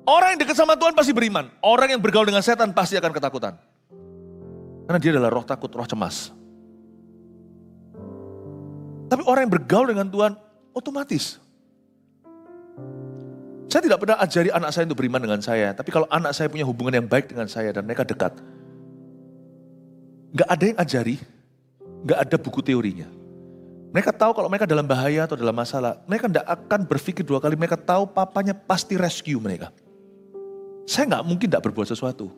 Orang yang dekat sama Tuhan pasti beriman. Orang yang bergaul dengan setan pasti akan ketakutan. Karena dia adalah roh takut, roh cemas. Tapi orang yang bergaul dengan Tuhan otomatis. Saya tidak pernah ajari anak saya untuk beriman dengan saya. Tapi kalau anak saya punya hubungan yang baik dengan saya dan mereka dekat. Gak ada yang ajari, gak ada buku teorinya. Mereka tahu kalau mereka dalam bahaya atau dalam masalah. Mereka tidak akan berpikir dua kali, mereka tahu papanya pasti rescue mereka. Saya gak mungkin tidak berbuat sesuatu.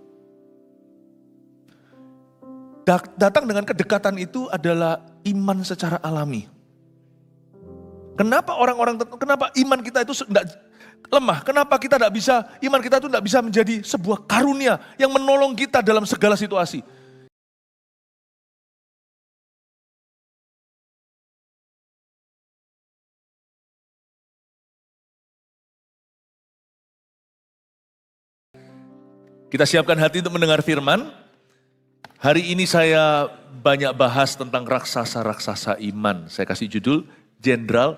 Datang dengan kedekatan itu adalah iman secara alami. Kenapa kenapa iman kita itu tidak lemah? Kenapa kita tidak bisa, iman kita itu tidak bisa menjadi sebuah karunia yang menolong kita dalam segala situasi? Kita siapkan hati untuk mendengar firman. Hari ini saya banyak bahas tentang raksasa-raksasa iman. Saya kasih judul Jenderal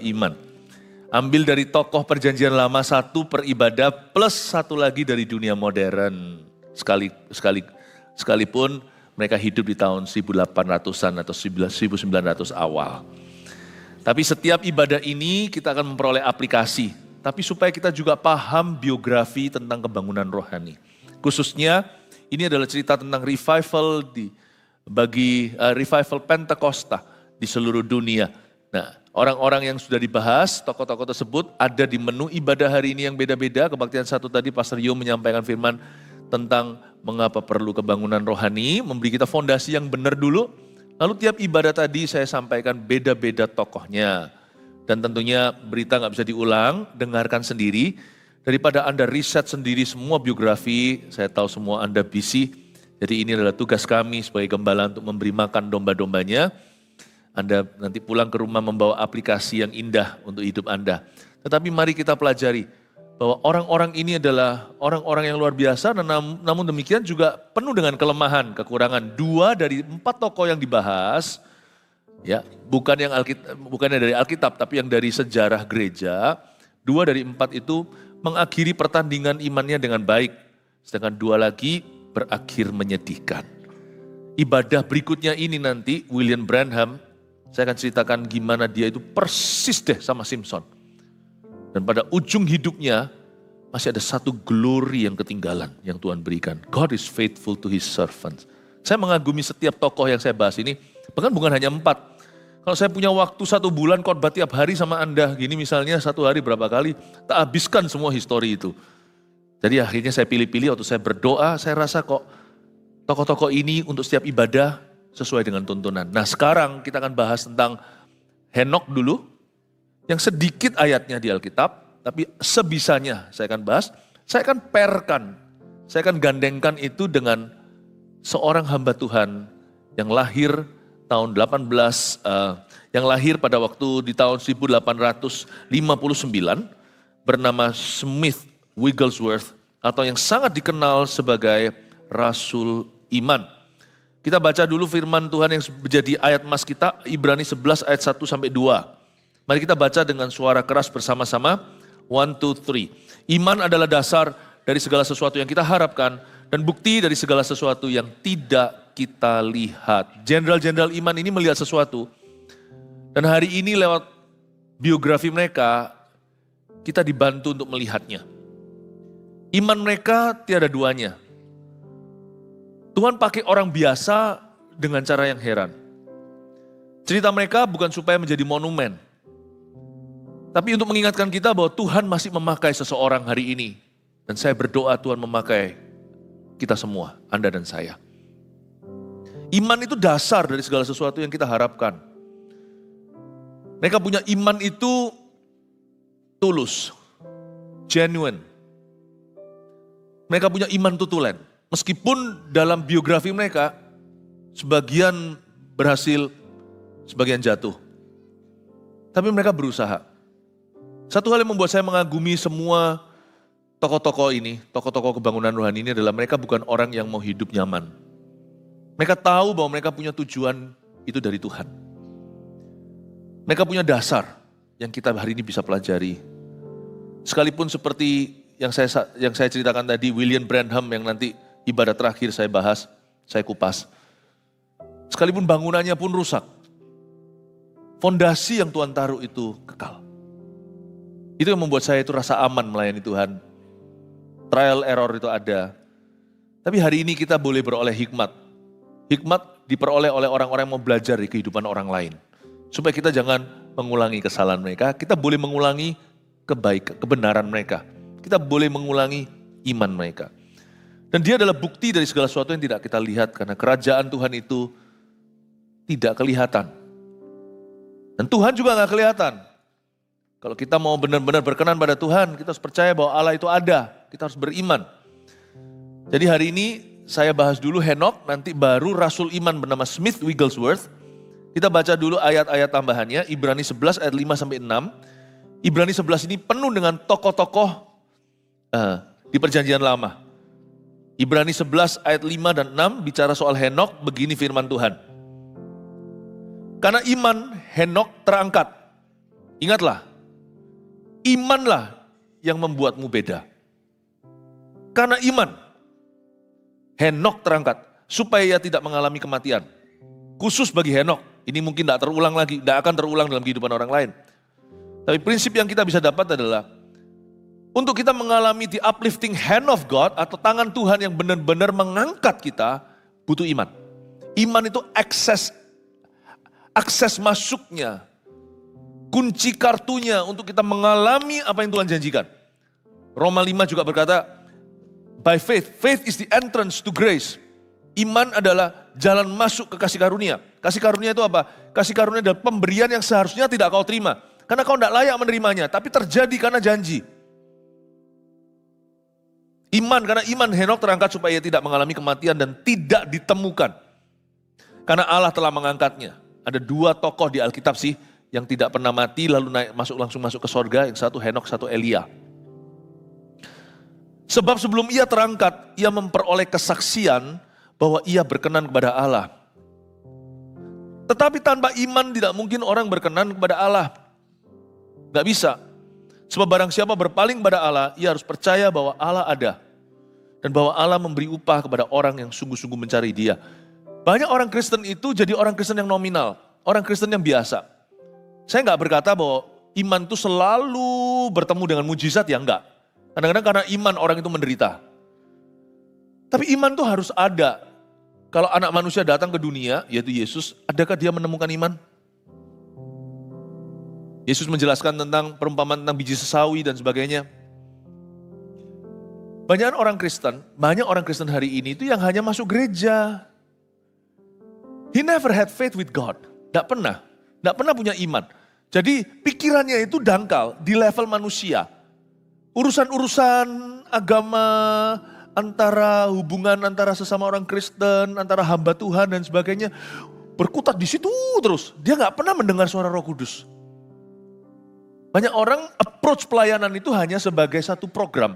Iman. Ambil dari tokoh perjanjian lama satu peribadah plus satu lagi dari dunia modern. Sekalipun mereka hidup di tahun 1800-an atau 1900 awal. Tapi setiap ibadah ini kita akan memperoleh aplikasi. Tapi supaya kita juga paham biografi tentang kebangunan rohani. Khususnya ini adalah cerita tentang revival revival Pentakosta di seluruh dunia. Nah, orang-orang yang sudah dibahas, tokoh-tokoh tersebut ada di menu ibadah hari ini yang beda-beda. Kebaktian satu tadi Pastor Yo menyampaikan firman tentang mengapa perlu kebangunan rohani, memberi kita fondasi yang benar dulu. Lalu tiap ibadah tadi saya sampaikan beda-beda tokohnya. Dan tentunya berita gak bisa diulang, dengarkan sendiri. Daripada Anda riset sendiri semua biografi, saya tahu semua Anda busy. Jadi ini adalah tugas kami sebagai gembala untuk memberi makan domba-dombanya. Anda nanti pulang ke rumah membawa aplikasi yang indah untuk hidup Anda. Tetapi mari kita pelajari bahwa orang-orang ini adalah orang-orang yang luar biasa, dan namun demikian juga penuh dengan kelemahan, kekurangan. 2 dari 4 tokoh yang dibahas, ya bukannya dari Alkitab, tapi yang dari sejarah gereja. 2 dari 4 itu mengakhiri pertandingan imannya dengan baik. Sedangkan 2 lagi berakhir menyedihkan. Ibadah berikutnya ini nanti William Branham, saya akan ceritakan gimana dia itu persis deh sama Simpson. Dan pada ujung hidupnya masih ada satu glory yang ketinggalan yang Tuhan berikan. God is faithful to his servants. Saya mengagumi setiap tokoh yang saya bahas ini, bahkan bukan hanya 4. Kalau saya punya waktu 1 bulan khotbah tiap hari sama Anda, gini misalnya 1 hari berapa kali, tak habiskan semua histori itu. Jadi akhirnya saya pilih-pilih waktu saya berdoa, saya rasa kok tokoh-tokoh ini untuk setiap ibadah sesuai dengan tuntunan. Nah sekarang kita akan bahas tentang Henok dulu, yang sedikit ayatnya di Alkitab, tapi sebisanya saya akan bahas, saya akan pairkan, saya akan gandengkan itu dengan seorang hamba Tuhan yang lahir tahun yang lahir pada waktu di tahun 1859 bernama Smith Wigglesworth atau yang sangat dikenal sebagai Rasul Iman. Kita baca dulu firman Tuhan yang menjadi ayat emas kita, Ibrani 11 ayat 1 sampai 2. Mari kita baca dengan suara keras bersama-sama. 1, 2, 3. Iman adalah dasar dari segala sesuatu yang kita harapkan dan bukti dari segala sesuatu yang tidak kita lihat. Jenderal-jenderal iman ini melihat sesuatu. Dan hari ini lewat biografi mereka, kita dibantu untuk melihatnya. Iman mereka tiada duanya. Tuhan pakai orang biasa dengan cara yang heran. Cerita mereka bukan supaya menjadi monumen. Tapi untuk mengingatkan kita bahwa Tuhan masih memakai seseorang hari ini. Dan saya berdoa Tuhan memakai kita semua, Anda dan saya. Iman itu dasar dari segala sesuatu yang kita harapkan. Mereka punya iman itu tulus, genuine. Mereka punya iman tutulen. Meskipun dalam biografi mereka, sebagian berhasil, sebagian jatuh. Tapi mereka berusaha. Satu hal yang membuat saya mengagumi semua tokoh-tokoh ini, tokoh-tokoh kebangunan rohani ini adalah mereka bukan orang yang mau hidup nyaman. Mereka tahu bahwa mereka punya tujuan itu dari Tuhan. Mereka punya dasar yang kita hari ini bisa pelajari. Sekalipun seperti yang saya ceritakan tadi, William Branham yang nanti ibadah terakhir saya bahas, saya kupas. Sekalipun bangunannya pun rusak, fondasi yang Tuhan taruh itu kekal. Itu yang membuat saya itu rasa aman melayani Tuhan. Trial error itu ada. Tapi hari ini kita boleh beroleh hikmat. Hikmat diperoleh oleh orang-orang yang mau belajar di kehidupan orang lain. Supaya kita jangan mengulangi kesalahan mereka, kita boleh mengulangi kebenaran mereka. Kita boleh mengulangi iman mereka. Dan dia adalah bukti dari segala sesuatu yang tidak kita lihat, karena kerajaan Tuhan itu tidak kelihatan. Dan Tuhan juga gak kelihatan. Kalau kita mau benar-benar berkenan pada Tuhan, kita harus percaya bahwa Allah itu ada. Kita harus beriman. Jadi hari ini saya bahas dulu Henok, nanti baru Rasul Iman bernama Smith Wigglesworth. Kita baca dulu ayat-ayat tambahannya, Ibrani 11 ayat 5-6. Ibrani 11 ini penuh dengan tokoh-tokoh di perjanjian lama. Ibrani 11 ayat 5 dan 6 bicara soal Henok, begini firman Tuhan. Karena iman Henok terangkat. Ingatlah, imanlah yang membuatmu beda. Karena iman Henok terangkat supaya ia tidak mengalami kematian. Khusus bagi Henok, ini mungkin tidak terulang lagi, tidak akan terulang dalam kehidupan orang lain. Tapi prinsip yang kita bisa dapat adalah untuk kita mengalami the uplifting hand of God atau tangan Tuhan yang benar-benar mengangkat kita, butuh iman. Iman itu akses masuknya, kunci kartunya untuk kita mengalami apa yang Tuhan janjikan. Roma 5 juga berkata, by faith, faith is the entrance to grace. Iman adalah jalan masuk ke kasih karunia. Kasih karunia itu apa? Kasih karunia adalah pemberian yang seharusnya tidak kau terima. Karena kau tidak layak menerimanya, tapi terjadi karena janji. Iman, karena iman Henok terangkat supaya ia tidak mengalami kematian dan tidak ditemukan. Karena Allah telah mengangkatnya. Ada 2 tokoh di Alkitab sih yang tidak pernah mati lalu langsung masuk ke sorga. Yang satu Henok, satu Elia. Sebab sebelum ia terangkat, ia memperoleh kesaksian bahwa ia berkenan kepada Allah. Tetapi tanpa iman tidak mungkin orang berkenan kepada Allah. Gak bisa. Sebab barang siapa berpaling kepada Allah, ia harus percaya bahwa Allah ada. Dan bahwa Allah memberi upah kepada orang yang sungguh-sungguh mencari Dia. Banyak orang Kristen itu jadi orang Kristen yang nominal, orang Kristen yang biasa. Saya nggak berkata bahwa iman itu selalu bertemu dengan mujizat, ya enggak. Kadang-kadang karena iman orang itu menderita. Tapi iman itu harus ada. Kalau anak manusia datang ke dunia, yaitu Yesus, adakah dia menemukan iman? Yesus menjelaskan tentang perumpamaan tentang biji sesawi dan sebagainya. Banyak orang Kristen hari ini itu yang hanya masuk gereja. He never had faith with God. Tidak pernah punya iman. Jadi pikirannya itu dangkal di level manusia. Urusan-urusan agama, hubungan antara sesama orang Kristen, antara hamba Tuhan dan sebagainya, berkutat di situ terus. Dia nggak pernah mendengar suara Roh Kudus. Banyak orang approach pelayanan itu hanya sebagai satu program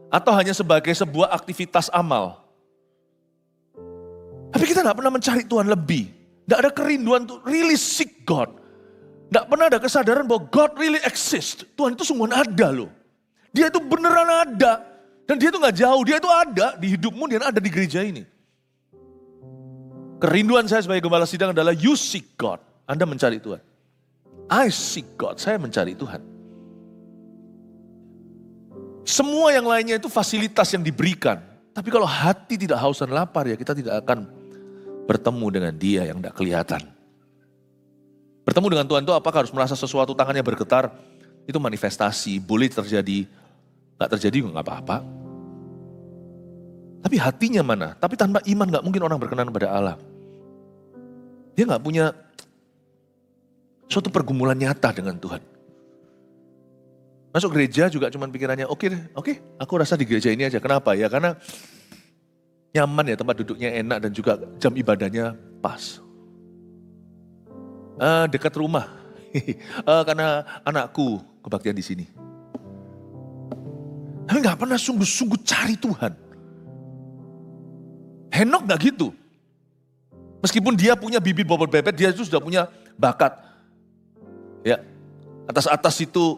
atau hanya sebagai sebuah aktivitas amal. Tapi kita nggak pernah mencari Tuhan lebih. Nggak ada kerinduan untuk really seek God. Nggak pernah ada kesadaran bahwa God really exist. Tuhan itu sungguh ada loh. Dia itu beneran ada. Dan dia itu nggak jauh. Dia itu ada di hidupmu dan ada di gereja ini. Kerinduan saya sebagai gembala sidang adalah you seek God. Anda mencari Tuhan. I seek God. Saya mencari Tuhan. Semua yang lainnya itu fasilitas yang diberikan. Tapi kalau hati tidak haus dan lapar, ya kita tidak akan bertemu dengan Dia yang tidak kelihatan. Bertemu dengan Tuhan itu apakah harus merasa sesuatu tangannya bergetar? Itu manifestasi, boleh terjadi. Gak terjadi juga gak apa-apa. Tapi hatinya mana? Tapi tanpa iman gak mungkin orang berkenan kepada Allah. Dia gak punya suatu pergumulan nyata dengan Tuhan. Masuk gereja juga cuman pikirannya, oke, aku rasa di gereja ini aja. Kenapa ya? Karena nyaman ya, tempat duduknya enak dan juga jam ibadahnya pas. Dekat rumah, karena anakku kebaktian di sini. Tapi gak pernah sungguh-sungguh cari Tuhan. Henok gak gitu. Meskipun dia punya bibit bobot bebek, dia itu sudah punya bakat. Ya, atas itu,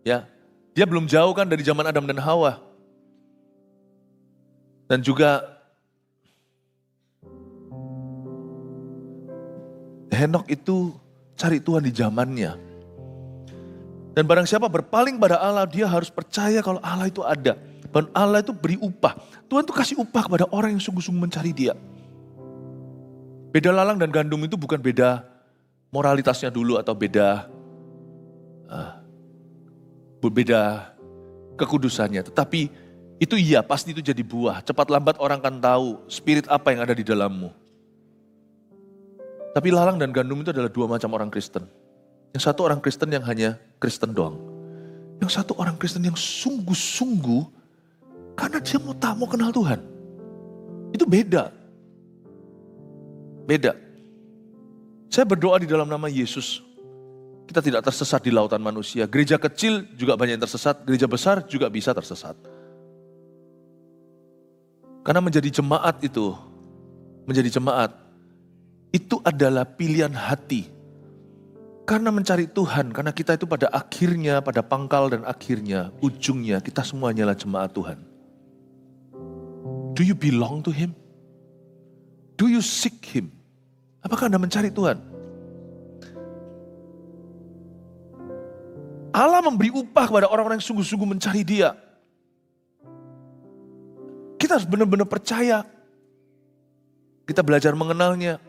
ya, dia belum jauh kan dari zaman Adam dan Hawa. Dan juga Henokh itu cari Tuhan di zamannya. Dan barang siapa berpaling pada Allah, dia harus percaya kalau Allah itu ada. Dan Allah itu beri upah. Tuhan itu kasih upah kepada orang yang sungguh-sungguh mencari Dia. Beda lalang dan gandum itu bukan beda moralitasnya dulu atau beda kekudusannya. Tetapi itu iya, pasti itu jadi buah. Cepat lambat orang akan tahu spirit apa yang ada di dalammu. Tapi lalang dan gandum itu adalah dua macam orang Kristen. Yang satu orang Kristen yang hanya Kristen doang. Yang satu orang Kristen yang sungguh-sungguh karena dia mau kenal Tuhan. Itu beda. Beda. Saya berdoa di dalam nama Yesus. Kita tidak tersesat di lautan manusia. Gereja kecil juga banyak yang tersesat. Gereja besar juga bisa tersesat. Karena menjadi jemaat itu adalah pilihan hati. Karena mencari Tuhan, karena kita itu pada akhirnya, pada pangkal dan akhirnya, ujungnya kita semuanya adalah jemaat Tuhan. Do you belong to Him? Do you seek Him? Apakah Anda mencari Tuhan? Allah memberi upah kepada orang-orang yang sungguh-sungguh mencari Dia. Kita harus benar-benar percaya. Kita belajar mengenalnya.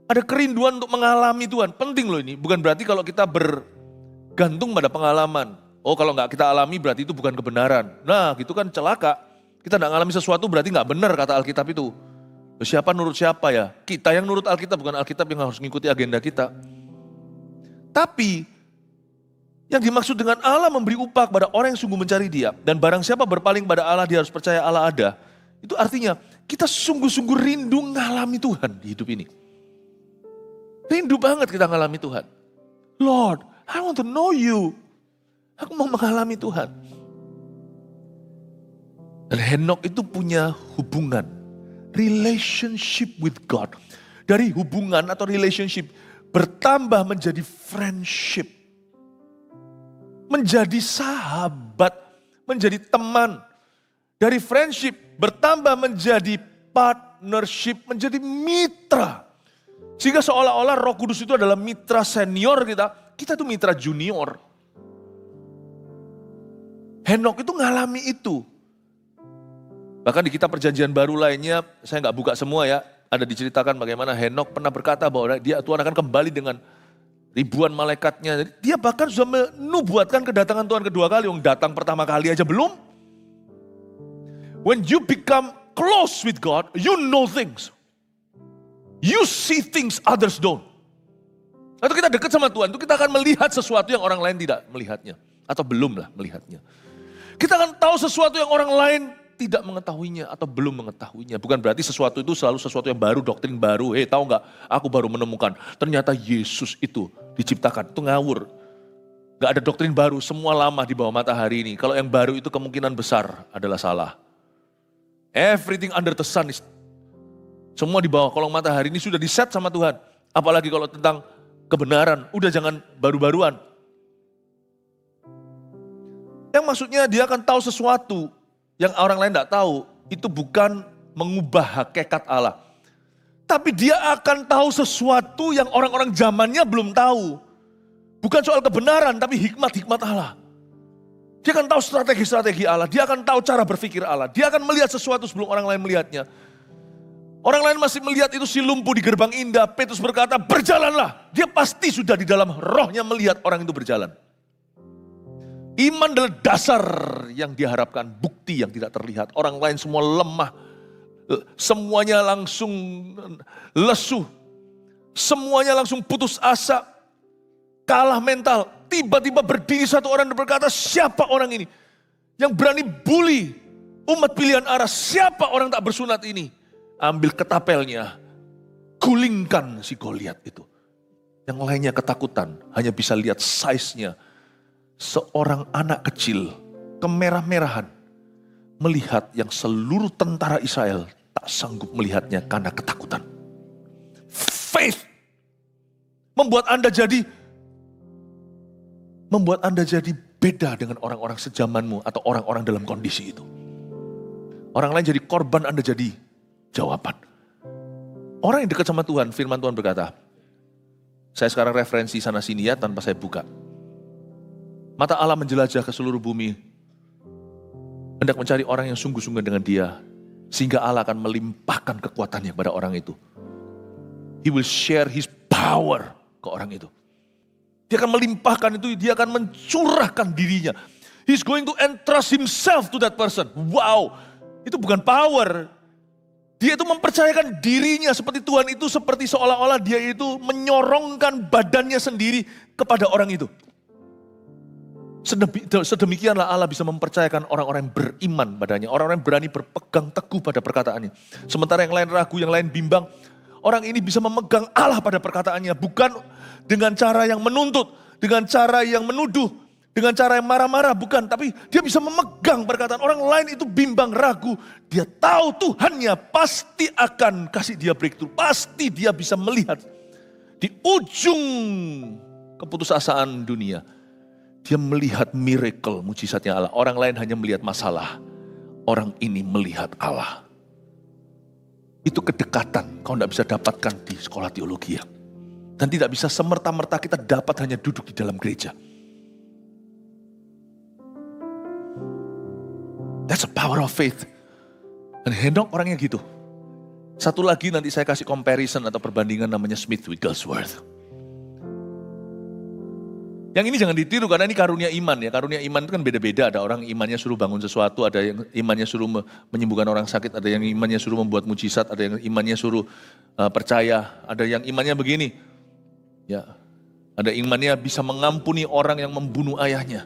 Ada kerinduan untuk mengalami Tuhan. Penting loh ini. Bukan berarti kalau kita bergantung pada pengalaman. Oh kalau nggak kita alami berarti itu bukan kebenaran. Nah gitu kan celaka. Kita nggak ngalami sesuatu berarti nggak benar kata Alkitab itu. Siapa nurut siapa ya? Kita yang nurut Alkitab, bukan Alkitab yang harus mengikuti agenda kita. Tapi yang dimaksud dengan Allah memberi upah kepada orang yang sungguh mencari Dia. Dan barang siapa berpaling pada Allah, dia harus percaya Allah ada. Itu artinya kita sungguh-sungguh rindu ngalami Tuhan di hidup ini. Rindu banget kita ngalami Tuhan. Lord, I want to know you. Aku mau mengalami Tuhan. Dan Henokh itu punya hubungan. Relationship with God. Dari hubungan atau relationship bertambah menjadi friendship. Menjadi sahabat. Menjadi teman. Dari friendship bertambah menjadi partnership. Menjadi mitra. Sehingga seolah-olah Roh Kudus itu adalah mitra senior kita itu mitra junior. Henokh itu ngalami itu. Bahkan di kitab perjanjian baru lainnya, saya nggak buka semua ya, ada diceritakan bagaimana Henokh pernah berkata bahwa Tuhan akan kembali dengan ribuan malaikatnya. Jadi dia bahkan sudah menubuatkan kedatangan Tuhan kedua kali, yang datang pertama kali aja belum. When you become close with God, you know things. You see things others don't. Atau kita dekat sama Tuhan, itu kita akan melihat sesuatu yang orang lain tidak melihatnya. Atau belum lah melihatnya. Kita akan tahu sesuatu yang orang lain tidak mengetahuinya atau belum mengetahuinya. Bukan berarti sesuatu itu selalu sesuatu yang baru, doktrin baru. Tahu nggak? Aku baru menemukan. Ternyata Yesus itu diciptakan. Itu ngawur. Nggak ada doktrin baru, semua lama di bawah matahari ini. Kalau yang baru itu kemungkinan besar adalah salah. Everything under the sun is semua di bawah kolong matahari ini sudah diset sama Tuhan. Apalagi kalau tentang kebenaran, udah jangan baru-baruan. Yang maksudnya dia akan tahu sesuatu yang orang lain tidak tahu. Itu bukan mengubah hakikat Allah. Tapi dia akan tahu sesuatu yang orang-orang zamannya belum tahu. Bukan soal kebenaran, tapi hikmat-hikmat Allah. Dia akan tahu strategi-strategi Allah. Dia akan tahu cara berpikir Allah. Dia akan melihat sesuatu sebelum orang lain melihatnya. Orang lain masih melihat itu si lumpuh di gerbang indah. Petrus berkata, berjalanlah. Dia pasti sudah di dalam rohnya melihat orang itu berjalan. Iman adalah dasar yang diharapkan, bukti yang tidak terlihat. Orang lain semua lemah. Semuanya langsung lesu. Semuanya langsung putus asa. Kalah mental. Tiba-tiba berdiri satu orang dan berkata, siapa orang ini? Yang berani bully umat pilihan Allah. Siapa orang tak bersunat ini? Ambil ketapelnya, gulingkan si Goliat itu. Yang lainnya ketakutan, hanya bisa lihat size-nya. Seorang anak kecil, kemerah-merahan, melihat yang seluruh tentara Israel tak sanggup melihatnya karena ketakutan. Faith membuat Anda jadi beda dengan orang-orang sejamanmu atau orang-orang dalam kondisi itu. Orang lain jadi korban, Anda jadi jawaban. Orang yang dekat sama Tuhan, firman Tuhan berkata, saya sekarang referensi sana sini ya tanpa saya buka. Mata Allah menjelajah ke seluruh bumi, hendak mencari orang yang sungguh-sungguh dengan Dia, sehingga Allah akan melimpahkan kekuatannya kepada orang itu. He will share His power ke orang itu. Dia akan melimpahkan itu, dia akan mencurahkan dirinya. He's going to entrust himself to that person. Wow, itu bukan power. Dia itu mempercayakan dirinya seperti Tuhan itu, seperti seolah-olah dia itu menyorongkan badannya sendiri kepada orang itu. Sedemikianlah Allah bisa mempercayakan orang-orang yang beriman padanya. Orang-orang yang berani berpegang teguh pada perkataannya. Sementara yang lain ragu, yang lain bimbang. Orang ini bisa memegang Allah pada perkataannya. Bukan dengan cara yang menuntut, dengan cara yang menuduh, dengan cara yang marah-marah. Bukan, tapi dia bisa memegang perkataan. Orang lain itu bimbang, ragu. Dia tahu Tuhannya pasti akan kasih dia breakthrough. Pasti dia bisa melihat di ujung keputusasaan dunia. Dia melihat miracle, mujizatnya Allah. Orang lain hanya melihat masalah. Orang ini melihat Allah. Itu kedekatan kau tidak bisa dapatkan di sekolah teologi ya. Dan tidak bisa semerta-merta kita dapat hanya duduk di dalam gereja. That's the power of faith. Dan Henok orangnya gitu. Satu lagi nanti saya kasih comparison atau perbandingan namanya Smith Wigglesworth. Yang ini jangan ditiru karena ini karunia iman ya. Karunia iman itu kan beda-beda. Ada orang imannya suruh bangun sesuatu, ada yang imannya suruh menyembuhkan orang sakit, ada yang imannya suruh membuat mujizat, ada yang imannya suruh percaya, ada yang imannya begini. Ya, ada imannya bisa mengampuni orang yang membunuh ayahnya.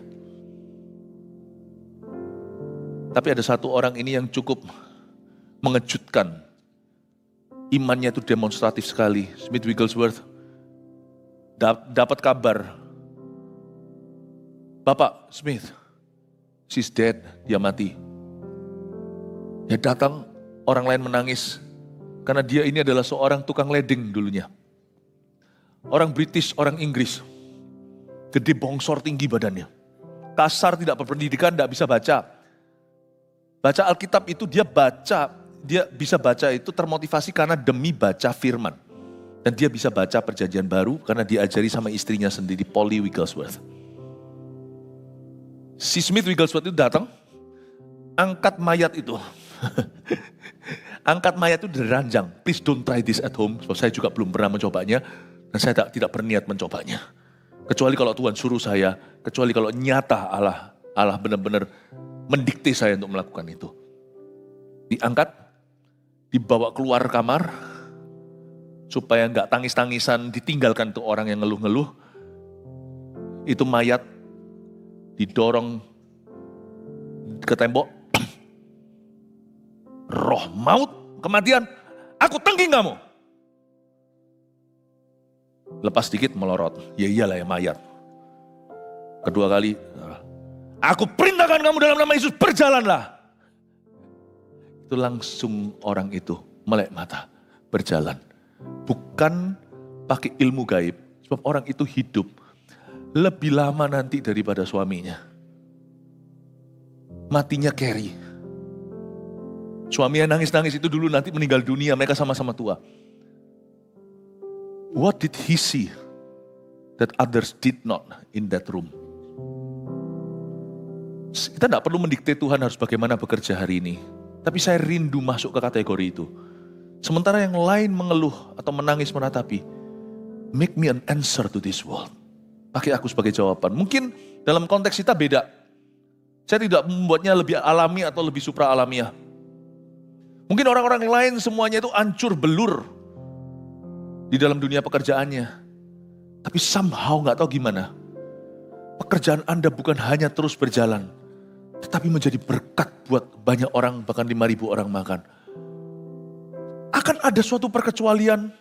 Tapi ada satu orang ini yang cukup mengejutkan. Imannya itu demonstratif sekali. Smith Wigglesworth dapat kabar, Bapak Smith, she's dead, dia mati. Dia datang, orang lain menangis. Karena dia ini adalah seorang tukang leding dulunya. Orang British, orang Inggris. Gede bongsor tinggi badannya. Kasar, tidak berpendidikan, tidak bisa baca. Baca Alkitab itu dia bisa baca itu termotivasi karena demi baca firman. Dan dia bisa baca perjanjian baru karena diajari sama istrinya sendiri, Polly Wigglesworth. Si Smith Wigglesworth itu datang, angkat mayat itu. Angkat mayat itu dari ranjang. Please don't try this at home. Sebab saya juga belum pernah mencobanya. Dan saya tidak berniat mencobanya. Kecuali kalau Tuhan suruh saya. Kecuali kalau nyata Allah benar-benar mendikte saya untuk melakukan itu. Diangkat, dibawa keluar kamar. Supaya nggak tangis-tangisan ditinggalkan tuh orang yang ngeluh-ngeluh. Itu mayat didorong ke tembok. Roh maut, kematian, aku tengking kamu. Lepas sedikit melorot, ya iyalah ya mayat. Kedua kali, aku perintahkan kamu dalam nama Yesus, berjalanlah. Itu langsung orang itu melek mata, berjalan. Bukan pakai ilmu gaib, sebab orang itu hidup lebih lama nanti daripada suaminya. Matinya carry. Suaminya nangis-nangis itu dulu nanti meninggal dunia, mereka sama-sama tua. What did he see that others did not in that room? Kita tidak perlu mendikte Tuhan harus bagaimana bekerja hari ini. Tapi saya rindu masuk ke kategori itu. Sementara yang lain mengeluh atau menangis meratapi, make me an answer to this world. Pakai aku sebagai jawaban. Mungkin dalam konteks kita beda. Saya tidak membuatnya lebih alami atau lebih supra alamiah. Mungkin orang-orang lain semuanya itu hancur belur di dalam dunia pekerjaannya. Tapi somehow gak tahu gimana. Pekerjaan Anda bukan hanya terus berjalan. Tetapi menjadi berkat buat banyak orang, bahkan 5.000 orang makan. Akan ada suatu perkecualian.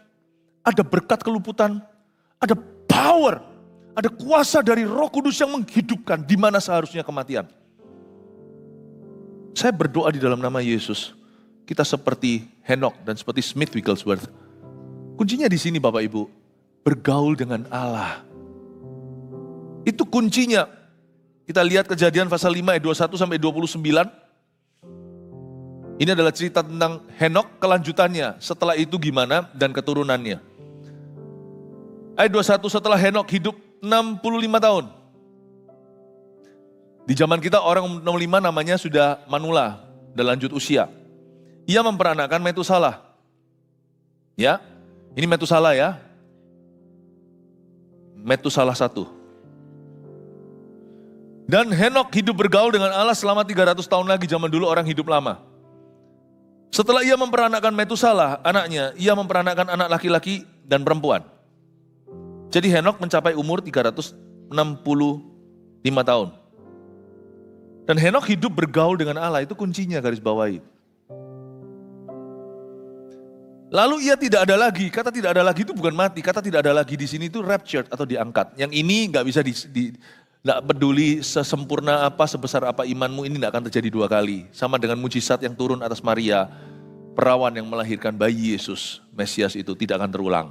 Ada berkat keluputan. Ada power. Ada kuasa dari Roh Kudus yang menghidupkan di mana seharusnya kematian. Saya berdoa di dalam nama Yesus. Kita seperti Henok dan seperti Smith Wigglesworth. Kuncinya di sini Bapak Ibu. Bergaul dengan Allah. Itu kuncinya. Kita lihat Kejadian pasal 5 ayat 21 sampai 29. Ini adalah cerita tentang Henok, kelanjutannya. Setelah itu gimana dan keturunannya. Ayat 21, setelah Henok hidup 65 tahun. Di zaman kita orang 65 namanya sudah manula, dan lanjut usia. Ia memperanakkan Metusalah. Ya, ini Metusalah ya. Metusalah 1. Dan Henok hidup bergaul dengan Allah selama 300 tahun lagi, zaman dulu orang hidup lama. Setelah ia memperanakkan Metusalah, anaknya, ia memperanakkan anak laki-laki dan perempuan. Jadi Henok mencapai umur 365 tahun. Dan Henok hidup bergaul dengan Allah, itu kuncinya garis bawahi. Lalu ia tidak ada lagi, kata tidak ada lagi itu bukan mati, kata tidak ada lagi di sini itu raptured atau diangkat. Yang ini nggak bisa nggak peduli sesempurna apa, sebesar apa imanmu, ini nggak akan terjadi 2 kali. Sama dengan mujizat yang turun atas Maria, perawan yang melahirkan bayi Yesus, Mesias itu tidak akan terulang.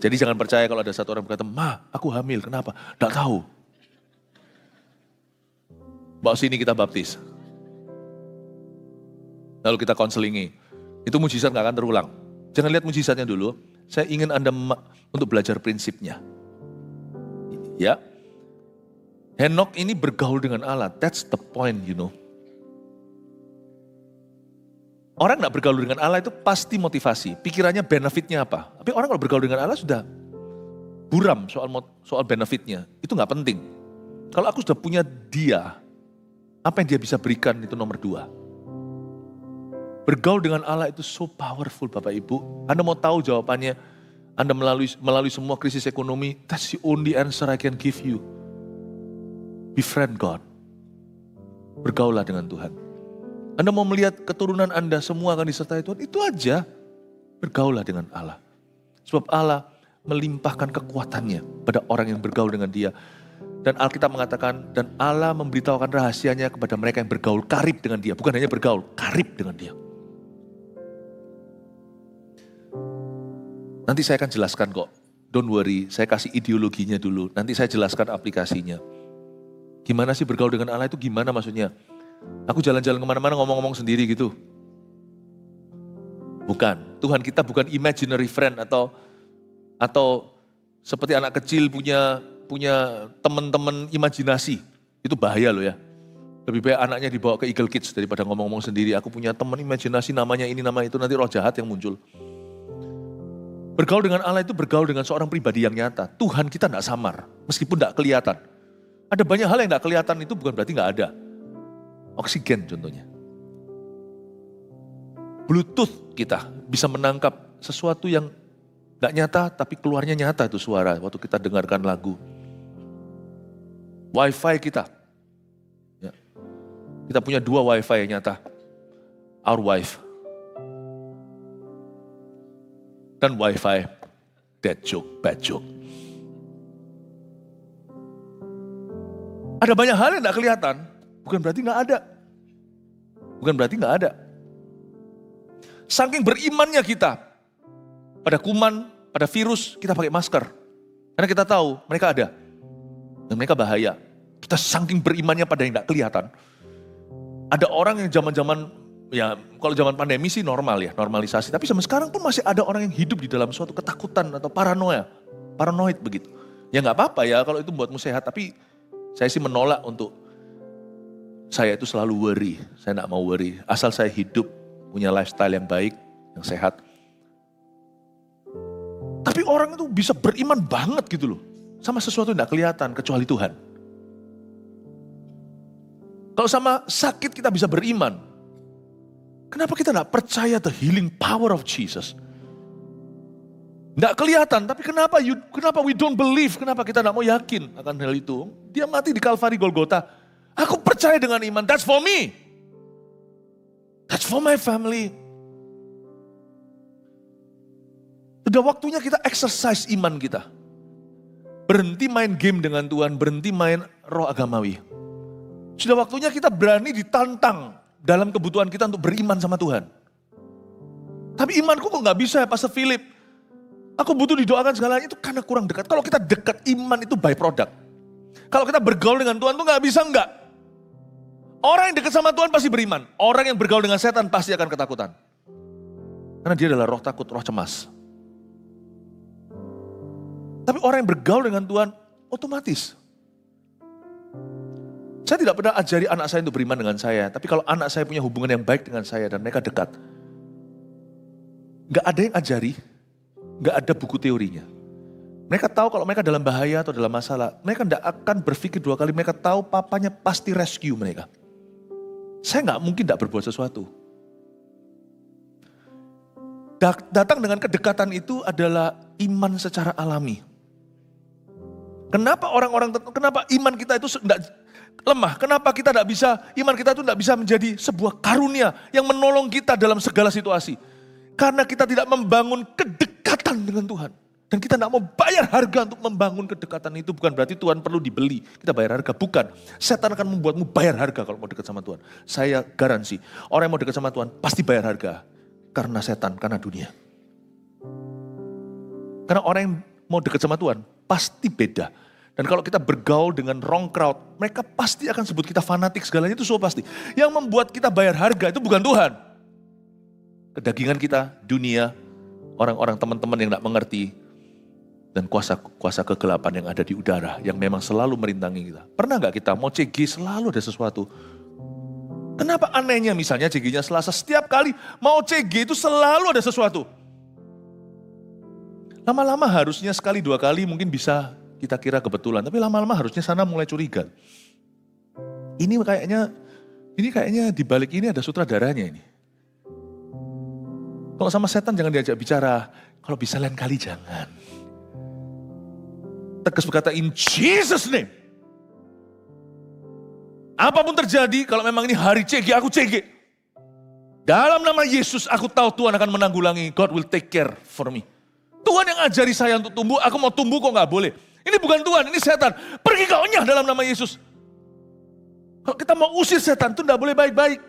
Jadi jangan percaya kalau ada satu orang berkata, "Ma, aku hamil, kenapa?" Nggak tahu. Bawa sini kita baptis. Lalu kita konselingi. Itu mujizat gak akan terulang. Jangan lihat mujizatnya dulu. Saya ingin Anda untuk belajar prinsipnya. Ya. Henok ini bergaul dengan Allah. That's the point, you know. Orang gak bergaul dengan Allah itu pasti motivasi. Pikirannya benefitnya apa. Tapi orang kalau bergaul dengan Allah sudah buram soal benefitnya. Itu gak penting. Kalau aku sudah punya dia, apa yang dia bisa berikan itu nomor 2. Bergaul dengan Allah itu so powerful Bapak Ibu. Anda mau tahu jawabannya, Anda melalui semua krisis ekonomi, that's the only answer I can give you. Befriend God. Bergaulah dengan Tuhan. Anda mau melihat keturunan Anda semua akan disertai Tuhan, itu aja. Bergaulah dengan Allah. Sebab Allah melimpahkan kekuatannya pada orang yang bergaul dengan dia. Dan Alkitab mengatakan, dan Allah memberitahukan rahasianya kepada mereka yang bergaul karib dengan dia. Bukan hanya bergaul, karib dengan dia. Nanti saya akan jelaskan kok. Don't worry, saya kasih ideologinya dulu. Nanti saya jelaskan aplikasinya. Gimana sih bergaul dengan Allah itu gimana maksudnya? Aku jalan-jalan kemana-mana ngomong-ngomong sendiri gitu. Bukan, Tuhan kita bukan imaginary friend atau seperti anak kecil punya teman-teman imajinasi, itu bahaya loh ya. Lebih baik anaknya dibawa ke Eagle Kids daripada ngomong-ngomong sendiri. Aku punya teman imajinasi namanya ini, nama itu, nanti roh jahat yang muncul. Bergaul dengan Allah itu bergaul dengan seorang pribadi yang nyata. Tuhan kita tidak samar, meskipun tidak kelihatan. Ada banyak hal yang tidak kelihatan itu bukan berarti nggak ada. Oksigen contohnya. Bluetooth kita bisa menangkap sesuatu yang tidak nyata tapi keluarnya nyata itu suara waktu kita dengarkan lagu. Wi-Fi kita. Ya. Kita punya 2 Wi-Fi yang nyata. Our wife. Dan Wi-Fi. Dead joke, bad joke. Ada banyak hal yang tidak kelihatan. Bukan berarti nggak ada. Bukan berarti nggak ada. Saking berimannya kita. Pada kuman, pada virus, kita pakai masker. Karena kita tahu mereka ada. Dan mereka bahaya. Kita saking berimannya pada yang tidak kelihatan. Ada orang yang zaman-zaman, ya kalau zaman pandemi sih normal ya, normalisasi. Tapi sampai sekarang pun masih ada orang yang hidup di dalam suatu ketakutan atau paranoid begitu. Ya nggak apa-apa ya kalau itu buatmu sehat. Tapi saya sih menolak untuk, saya itu selalu worry. Saya nggak mau worry. Asal saya hidup, punya lifestyle yang baik, yang sehat. Tapi orang itu bisa beriman banget gitu loh. Sama sesuatu yang tidak kelihatan kecuali Tuhan. Kalau sama sakit kita bisa beriman. Kenapa kita tidak percaya the healing power of Jesus? Tidak kelihatan, tapi kenapa we don't believe? Kenapa kita tidak mau yakin akan hal itu? Dia mati di Kalvari Golgota. Aku percaya dengan iman, that's for me. That's for my family. Sudah waktunya kita exercise iman kita. Berhenti main game dengan Tuhan, berhenti main roh agamawi. Sudah waktunya kita berani ditantang dalam kebutuhan kita untuk beriman sama Tuhan. Tapi imanku kok gak bisa ya Pastor Philip. Aku butuh didoakan segalanya, itu karena kurang dekat. Kalau kita dekat, iman itu by product. Kalau kita bergaul dengan Tuhan tuh gak bisa enggak. Orang yang dekat sama Tuhan pasti beriman. Orang yang bergaul dengan setan pasti akan ketakutan. Karena dia adalah roh takut, roh cemas. Tapi orang yang bergaul dengan Tuhan otomatis. Saya tidak pernah ajari anak saya untuk beriman dengan saya. Tapi kalau anak saya punya hubungan yang baik dengan saya dan mereka dekat. Gak ada yang ajari, gak ada buku teorinya. Mereka tahu kalau mereka dalam bahaya atau dalam masalah. Mereka tidak akan berpikir dua kali, mereka tahu papanya pasti rescue mereka. Saya gak mungkin tidak berbuat sesuatu. Datang dengan kedekatan itu adalah iman secara alami. Kenapa kenapa iman kita itu lemah? Kenapa kita tidak bisa, iman kita itu tidak bisa menjadi sebuah karunia yang menolong kita dalam segala situasi? Karena kita tidak membangun kedekatan dengan Tuhan. Dan kita tidak mau bayar harga untuk membangun kedekatan itu. Bukan berarti Tuhan perlu dibeli, kita bayar harga. Bukan, setan akan membuatmu bayar harga kalau mau dekat sama Tuhan. Saya garansi, orang yang mau dekat sama Tuhan pasti bayar harga. Karena setan, karena dunia. Karena orang yang mau dekat sama Tuhan pasti beda. Dan kalau kita bergaul dengan wrong crowd, mereka pasti akan sebut kita fanatik, segalanya itu so pasti. Yang membuat kita bayar harga itu bukan Tuhan. Kedagingan kita, dunia, orang-orang teman-teman yang tidak mengerti, dan kuasa kegelapan yang ada di udara, yang memang selalu merintangi kita. Pernah gak kita mau CG selalu ada sesuatu? Kenapa anehnya misalnya CG-nya Selasa, setiap kali mau CG itu selalu ada sesuatu? Lama-lama harusnya sekali dua kali mungkin bisa kita kira kebetulan, tapi lama-lama harusnya sana mulai curiga. Ini kayaknya di balik ini ada sutradaranya ini. Kalau sama setan jangan diajak bicara, kalau bisa lain kali jangan. Tegas berkata, in Jesus name. Apapun terjadi, kalau memang ini hari CG, aku CG. Dalam nama Yesus, aku tahu Tuhan akan menanggulangi. God will take care for me. Tuhan yang ajari saya untuk tumbuh, aku mau tumbuh kok gak boleh. Ini bukan Tuhan, ini setan. Pergi kau nyah dalam nama Yesus. Kalau kita mau usir setan, itu gak boleh baik-baik.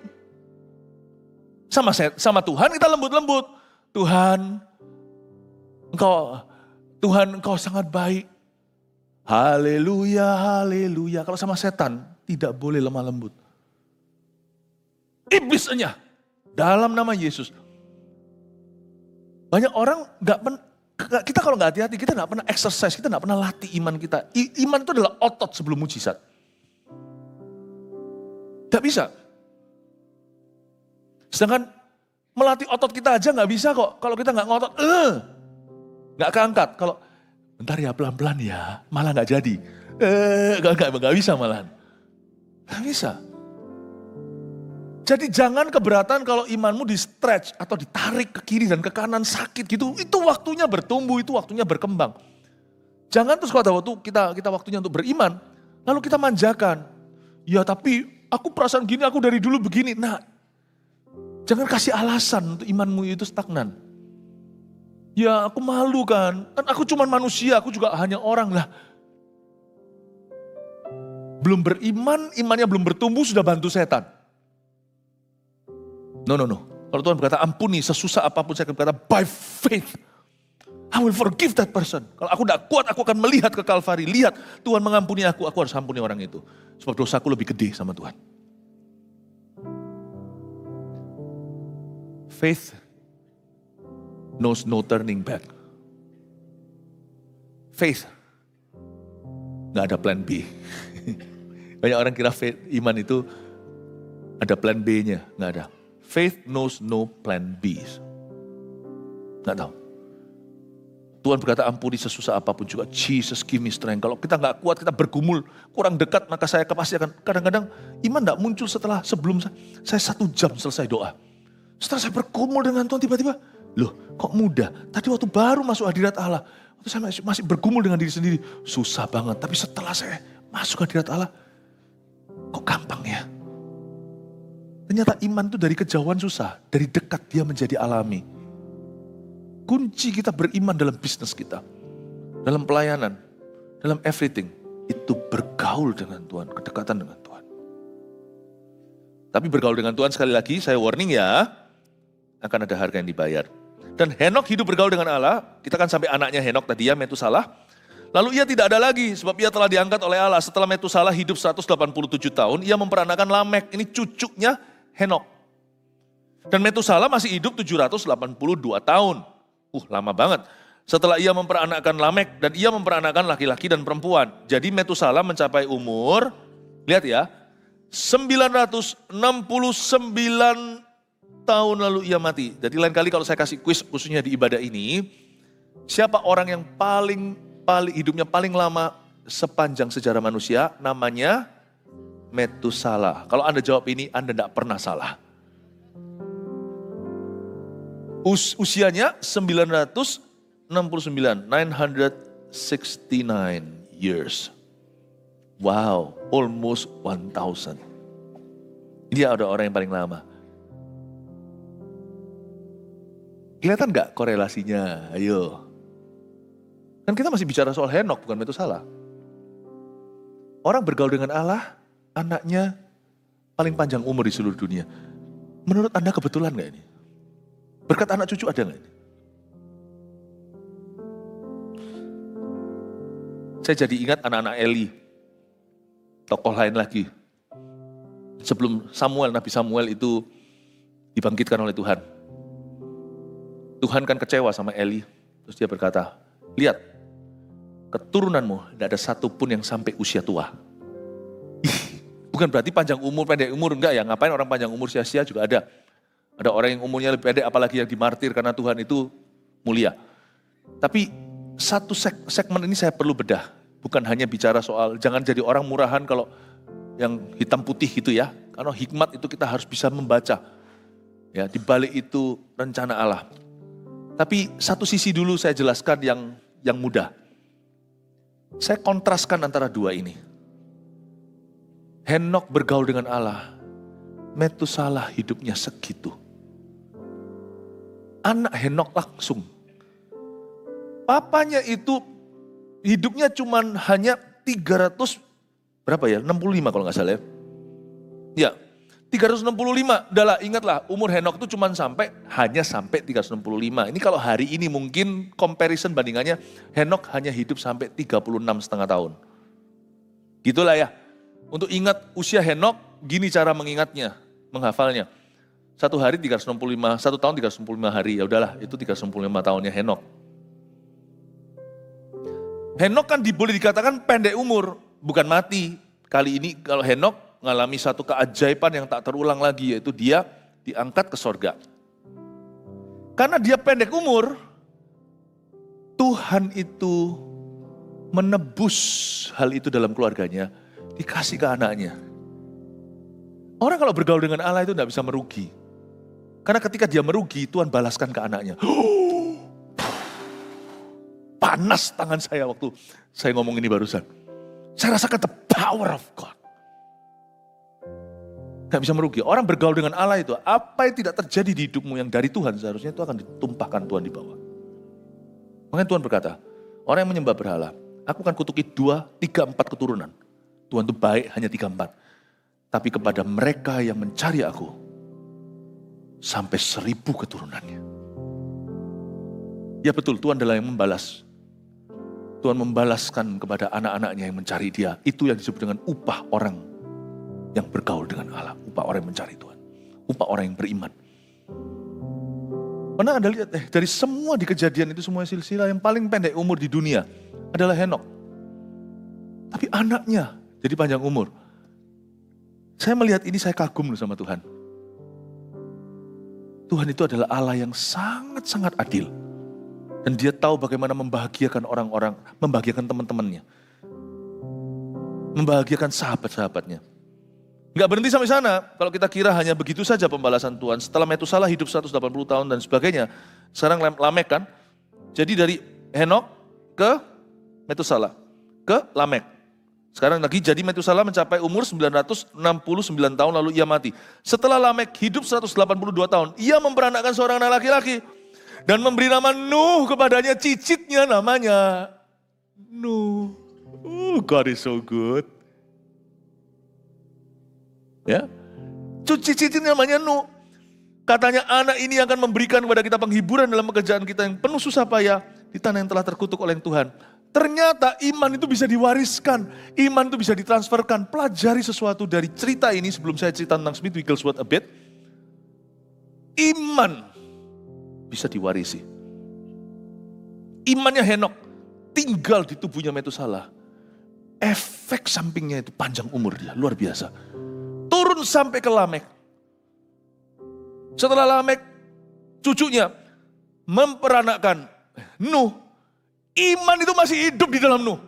Sama Tuhan kita lembut-lembut. Tuhan, Engkau sangat baik. Haleluya, haleluya. Kalau sama setan, tidak boleh lemah lembut. Iblisnya, dalam nama Yesus. Banyak orang kita kalau nggak hati-hati, kita nggak pernah exercise, kita nggak pernah latih iman kita. Iman itu adalah otot sebelum mujizat. Tidak bisa. Sedangkan melatih otot kita aja nggak bisa kok. Kalau kita nggak ngotot, nggak keangkat. Kalau bentar ya pelan-pelan ya, malah nggak jadi. Nggak bisa malahan. Nggak bisa. Jadi jangan keberatan kalau imanmu di stretch atau ditarik ke kiri dan ke kanan sakit gitu. Itu waktunya bertumbuh, itu waktunya berkembang. Jangan terus pada waktu kita waktunya untuk beriman, lalu kita manjakan. Ya tapi aku perasaan gini, aku dari dulu begini. Nah, jangan kasih alasan untuk imanmu itu stagnan. Ya aku malu kan aku cuma manusia, aku juga hanya orang lah. Belum beriman, imannya belum bertumbuh sudah bantu setan. No. Kalau Tuhan berkata ampuni sesusah apapun, saya akan berkata by faith. I will forgive that person. Kalau aku tidak kuat, aku akan melihat ke Kalvari. Lihat Tuhan mengampuni aku harus ampuni orang itu. Sebab dosaku lebih gede sama Tuhan. Faith knows no turning back. Faith, gak ada plan B. Banyak orang kira faith, iman itu ada plan B-nya, gak ada. Faith knows no plan B. Gak tahu. Tuhan berkata ampuni sesusah apapun juga. Jesus give me strength. Kalau kita gak kuat, kita bergumul, kurang dekat, maka saya pasti akan, kadang-kadang iman gak muncul sebelum saya 1 jam selesai doa. Setelah saya bergumul dengan Tuhan, tiba-tiba, loh kok mudah? Tadi waktu baru masuk hadirat Allah, waktu saya masih bergumul dengan diri sendiri, susah banget. Tapi setelah saya masuk hadirat Allah, kok gampang ya? Ternyata iman itu dari kejauhan susah, dari dekat dia menjadi alami. Kunci kita beriman dalam bisnis kita, dalam pelayanan, dalam everything, itu bergaul dengan Tuhan, kedekatan dengan Tuhan. Tapi bergaul dengan Tuhan sekali lagi, saya warning ya, akan ada harga yang dibayar. Dan Henok hidup bergaul dengan Allah, kita kan sampai anaknya Henok tadi ya, Metusalah. Lalu ia tidak ada lagi sebab ia telah diangkat oleh Allah. Setelah Metusalah hidup 187 tahun, ia memperanakan Lamek. Ini cucunya Henok. Dan Metusalah masih hidup 782 tahun. Lama banget. Setelah ia memperanakkan Lamek dan ia memperanakkan laki-laki dan perempuan. Jadi Metusalah mencapai umur, lihat ya, 969 tahun lalu ia mati. Jadi lain kali kalau saya kasih kuis khususnya di ibadah ini, siapa orang yang hidupnya paling lama sepanjang sejarah manusia? Namanya Metusalah. Kalau Anda jawab ini, Anda tidak pernah salah. Usianya 969 years. Wow, almost 1000. Dia ada orang yang paling lama. Kelihatan gak korelasinya? Ayo. Kan kita masih bicara soal Henok, bukan Metusalah. Orang bergaul dengan Allah, anaknya paling panjang umur di seluruh dunia. Menurut Anda kebetulan gak ini? Berkat anak cucu ada gak ini? Saya jadi ingat anak-anak Eli. Tokoh lain lagi. Sebelum Nabi Samuel itu dibangkitkan oleh Tuhan. Tuhan kan kecewa sama Eli. Terus dia berkata, lihat, keturunanmu tidak ada satupun yang sampai usia tua. Bukan berarti panjang umur, pendek umur, enggak ya. Ngapain orang panjang umur sia-sia juga ada. Ada orang yang umurnya lebih pendek, apalagi yang dimartir karena Tuhan itu mulia. Tapi satu segmen ini saya perlu bedah. Bukan hanya bicara soal jangan jadi orang murahan kalau yang hitam putih gitu ya. Karena hikmat itu kita harus bisa membaca. Ya, di balik itu rencana Allah. Tapi satu sisi dulu saya jelaskan yang mudah. Saya kontraskan antara dua ini. Henok bergaul dengan Allah. Metusalah hidupnya segitu. Anak Henok langsung. Papanya itu hidupnya cuman hanya 300, berapa ya? 65 kalau nggak salah ya. Ya, 365. Udahlah, ingatlah umur Henok itu cuman hanya sampai 365. Ini kalau hari ini mungkin comparison bandingannya Henok hanya hidup sampai 36,5 tahun. Gitulah ya. Untuk ingat usia Henok, gini cara mengingatnya, menghafalnya. 1 hari 365, 1 tahun 365 hari. Ya udahlah, itu 365 tahunnya Henok. Henok kan boleh dikatakan pendek umur, bukan mati. Kali ini kalau Henok mengalami satu keajaiban yang tak terulang lagi, yaitu dia diangkat ke sorga. Karena dia pendek umur, Tuhan itu menebus hal itu dalam keluarganya, dikasih ke anaknya. Orang kalau bergaul dengan Allah itu tidak bisa merugi. Karena ketika dia merugi, Tuhan balaskan ke anaknya. Panas tangan saya waktu saya ngomong ini barusan. Saya rasakan the power of God. Gak bisa merugi. Orang bergaul dengan Allah itu, apa yang tidak terjadi di hidupmu yang dari Tuhan, seharusnya itu akan ditumpahkan Tuhan di bawah. Makanya Tuhan berkata, orang yang menyembah berhala, aku akan kutuki 2, 3, 4 keturunan. Tuhan itu baik hanya 3, 4. Tapi kepada mereka yang mencari aku, sampai 1000 keturunannya. Ya betul, Tuhan adalah yang membalas. Tuhan membalaskan kepada anak-anaknya yang mencari dia. Itu yang disebut dengan upah orang yang bergaul dengan Allah. Upah orang yang mencari Tuhan. Upah orang yang beriman. Pernah Anda lihat dari semua di kejadian itu, semua silsilah yang paling pendek umur di dunia adalah Henok. Tapi anaknya jadi panjang umur. Saya melihat ini, saya kagum sama Tuhan. Tuhan itu adalah Allah yang sangat-sangat adil. Dan dia tahu bagaimana membahagiakan orang-orang, membahagiakan teman-temannya. Membahagiakan sahabat-sahabatnya. Enggak berhenti sampai sana, kalau kita kira hanya begitu saja pembalasan Tuhan. Setelah Metusalah hidup 180 tahun dan sebagainya, sekarang Lamek kan. Jadi dari Henok ke Metusalah, ke Lamek. Sekarang lagi jadi Metusalah mencapai umur 969 tahun lalu ia mati. Setelah Lamek hidup 182 tahun, ia memperanakkan seorang anak laki-laki. Dan memberi nama Nuh kepadanya, cicitnya namanya Nuh. God is so good. Ya, cicitnya namanya Nuh. Katanya anak ini akan memberikan kepada kita penghiburan dalam pekerjaan kita yang penuh susah payah di tanah yang telah terkutuk oleh Tuhan. Ternyata iman itu bisa diwariskan, iman itu bisa ditransferkan. Pelajari sesuatu dari cerita ini sebelum saya cerita tentang Smith Wigglesworth a bit. Iman bisa diwarisi. Imannya Henok tinggal di tubuhnya Metusalah. Efek sampingnya itu panjang umur dia, luar biasa. Turun sampai ke Lamek. Setelah Lamek, cucunya memperanakkan Nuh. Iman itu masih hidup di dalam Nuh.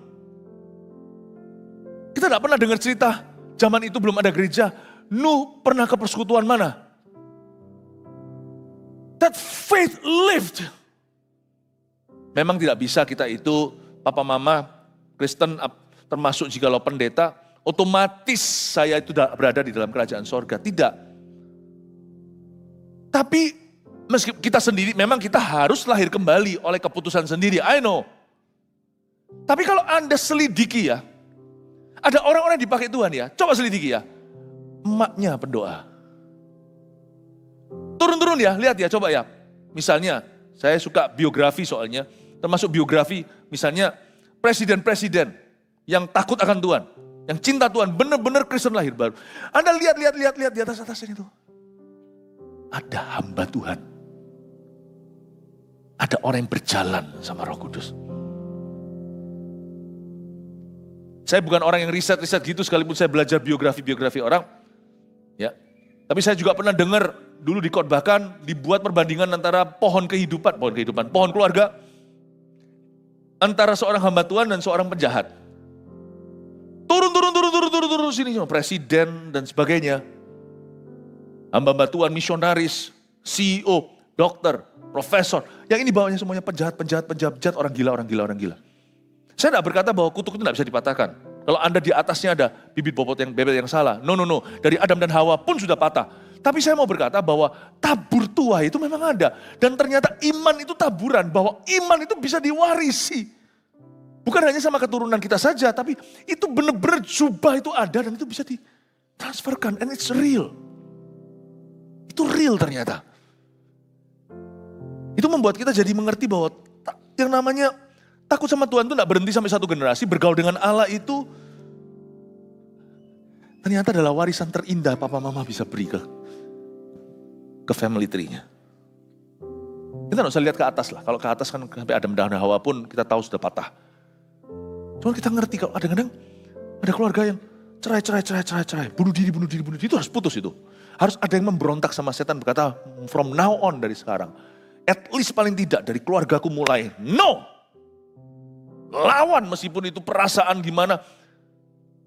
Kita tidak pernah dengar cerita, zaman itu belum ada gereja, Nuh pernah ke persekutuan mana? That faith lived. Memang tidak bisa kita itu, papa mama Kristen, termasuk jikalau pendeta, otomatis saya itu berada di dalam kerajaan sorga. Tidak. Tapi meski kita sendiri, memang kita harus lahir kembali oleh keputusan sendiri. I know. Tapi kalau Anda selidiki ya, ada orang-orang yang dipakai Tuhan ya, coba selidiki ya. Emaknya berdoa. Turun-turun ya, lihat ya, coba ya. Misalnya, saya suka biografi soalnya, termasuk biografi misalnya presiden-presiden yang takut akan Tuhan, yang cinta Tuhan, benar-benar Kristen lahir baru. Anda lihat di atas-atasnya itu. Ada hamba Tuhan. Ada orang yang berjalan sama Roh Kudus. Saya bukan orang yang riset gitu, sekalipun saya belajar biografi orang. Ya. Tapi saya juga pernah dengar dulu dikhotbahkan, dibuat perbandingan antara pohon keluarga, antara seorang hamba Tuhan dan seorang penjahat. Turun sini, presiden dan sebagainya. Hamba Tuhan, misionaris, CEO, dokter, profesor. Yang ini bawahnya semuanya penjahat, orang gila. Saya tidak berkata bahwa kutuk itu tidak bisa dipatahkan. Kalau Anda di atasnya ada bibit bebek yang salah. No. Dari Adam dan Hawa pun sudah patah. Tapi saya mau berkata bahwa tabur tuah itu memang ada. Dan ternyata iman itu taburan. Bahwa iman itu bisa diwarisi. Bukan hanya sama keturunan kita saja. Tapi itu benar-benar jubah itu ada dan itu bisa ditransferkan. And it's real. Itu real ternyata. Itu membuat kita jadi mengerti bahwa yang namanya takut sama Tuhan itu tidak berhenti sampai satu generasi. Bergaul dengan Allah itu ternyata adalah warisan terindah papa mama bisa beri ke family tree-nya. Kita tidak usah lihat ke atas lah. Kalau ke atas kan sampai Adam dan Hawa pun kita tahu sudah patah. Cuma kita ngerti kalau kadang-kadang ada keluarga yang cerai. Bunuh diri. Itu harus putus itu. Harus ada yang memberontak sama setan berkata from now on dari sekarang. At least paling tidak dari keluargaku mulai. No! Lawan meskipun itu perasaan gimana.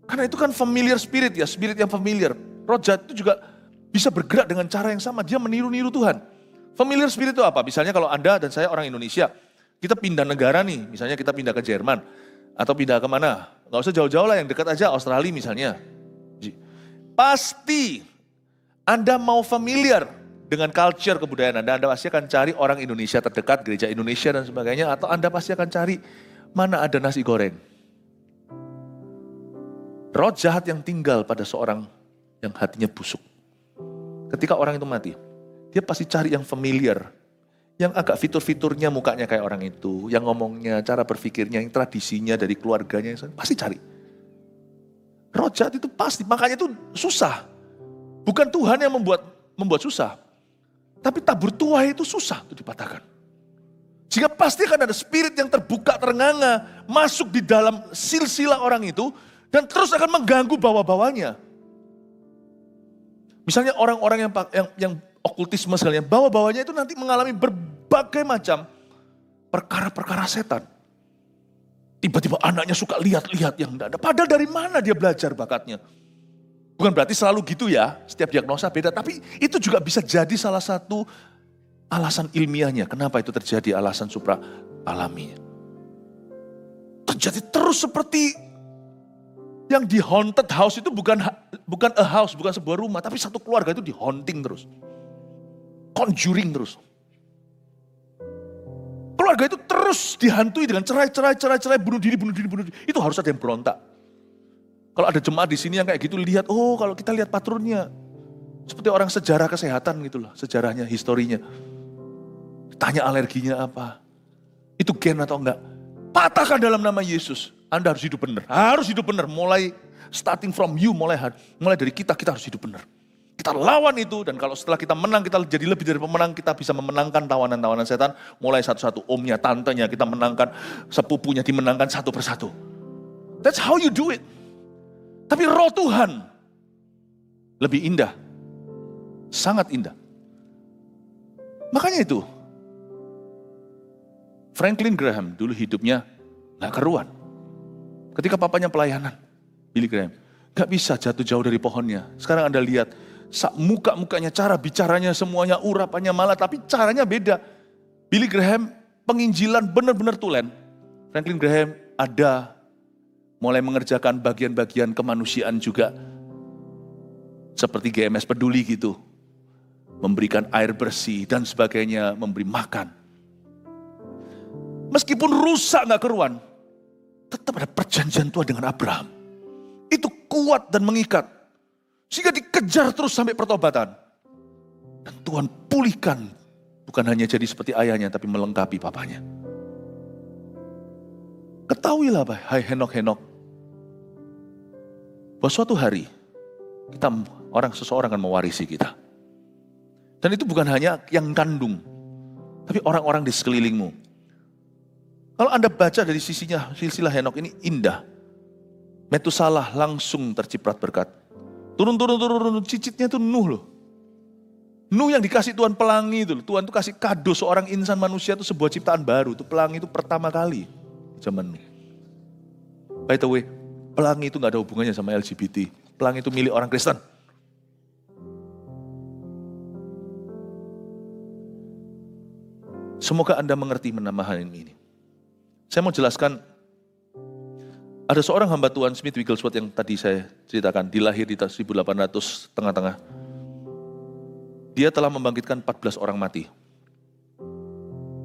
Karena itu kan familiar spirit ya, spirit yang familiar. Roh jahat itu juga bisa bergerak dengan cara yang sama, dia meniru-niru Tuhan. Familiar spirit itu apa? Misalnya kalau Anda dan saya orang Indonesia, kita pindah negara nih, misalnya kita pindah ke Jerman, atau pindah ke mana, gak usah jauh-jauh lah, yang dekat aja, Australia misalnya. Pasti Anda mau familiar dengan culture kebudayaan Anda pasti akan cari orang Indonesia terdekat, gereja Indonesia dan sebagainya, atau Anda pasti akan cari mana ada nasi goreng. Roh jahat yang tinggal pada seorang yang hatinya busuk. Ketika orang itu mati, dia pasti cari yang familiar. Yang agak fitur-fiturnya mukanya kayak orang itu. Yang ngomongnya, cara berpikirnya, yang tradisinya dari keluarganya. Pasti cari. Roh jahat itu pasti, makanya itu susah. Bukan Tuhan yang membuat susah. Tapi tabur tuah itu susah untuk dipatahkan. Jika pasti akan ada spirit yang terbuka, terenganga, masuk di dalam silsilah orang itu, dan terus akan mengganggu bawah-bawahnya. Misalnya orang-orang yang okultisme sekalian, bawah-bawahnya itu nanti mengalami berbagai macam perkara-perkara setan. Tiba-tiba anaknya suka lihat-lihat yang tidak ada. Padahal dari mana dia belajar bakatnya? Bukan berarti selalu gitu ya, setiap diagnosa beda. Tapi itu juga bisa jadi salah satu alasan ilmiahnya. Kenapa itu terjadi, alasan supra alaminya. Terjadi terus seperti yang di haunted house itu bukan a house, bukan sebuah rumah. Tapi satu keluarga itu di haunting terus. Conjuring terus. Keluarga itu terus dihantui dengan cerai, bunuh diri. Itu harus ada yang berontak. Kalau ada jemaat di sini yang kayak gitu lihat, oh kalau kita lihat patronnya. Seperti orang sejarah kesehatan gitu loh, sejarahnya, historinya. Tanya alerginya apa. Itu gen atau enggak. patahkan dalam nama Yesus. Anda harus hidup benar. Harus hidup benar. Mulai starting from you, mulai dari kita harus hidup benar. Kita lawan itu, dan kalau setelah kita menang, kita jadi lebih dari pemenang, kita bisa memenangkan tawanan-tawanan setan. Mulai satu-satu, omnya, tantenya, kita menangkan, sepupunya dimenangkan satu persatu. That's how you do it. Tapi roh Tuhan lebih indah. Sangat indah. Makanya itu, Franklin Graham dulu hidupnya gak keruan. Ketika papanya pelayanan, Billy Graham, gak bisa jatuh jauh dari pohonnya. Sekarang Anda lihat, muka-mukanya, cara bicaranya, semuanya urapannya malah, tapi caranya beda. Billy Graham penginjilan benar-benar tulen. Franklin Graham ada mulai mengerjakan bagian-bagian kemanusiaan juga. Seperti GMS Peduli gitu. Memberikan air bersih dan sebagainya, memberi makan. Meskipun rusak gak keruan, tetap ada perjanjian Tuhan dengan Abraham. Itu kuat dan mengikat. Sehingga dikejar terus sampai pertobatan. Dan Tuhan pulihkan. Bukan hanya jadi seperti ayahnya, tapi melengkapi papanya. Ketahuilah, hai Henok, bahwa suatu hari, seseorang akan mewarisi kita. Dan itu bukan hanya yang kandung, tapi orang-orang di sekelilingmu. Kalau Anda baca dari silsilah Henok ini indah. Metusalah langsung terciprat berkat. Turun, cicitnya itu Nuh loh. Nuh yang dikasih Tuhan pelangi itu. Tuhan itu kasih kado seorang insan manusia itu sebuah ciptaan baru. Itu pelangi itu pertama kali zaman Nuh. By the way, pelangi itu gak ada hubungannya sama LGBT. Pelangi itu milik orang Kristen. Semoga Anda mengerti menambahan ini. Saya mau jelaskan, ada seorang hamba Tuhan, Smith Wigglesworth yang tadi saya ceritakan, dilahir di tahun 1800 tengah-tengah. Dia telah membangkitkan 14 orang mati.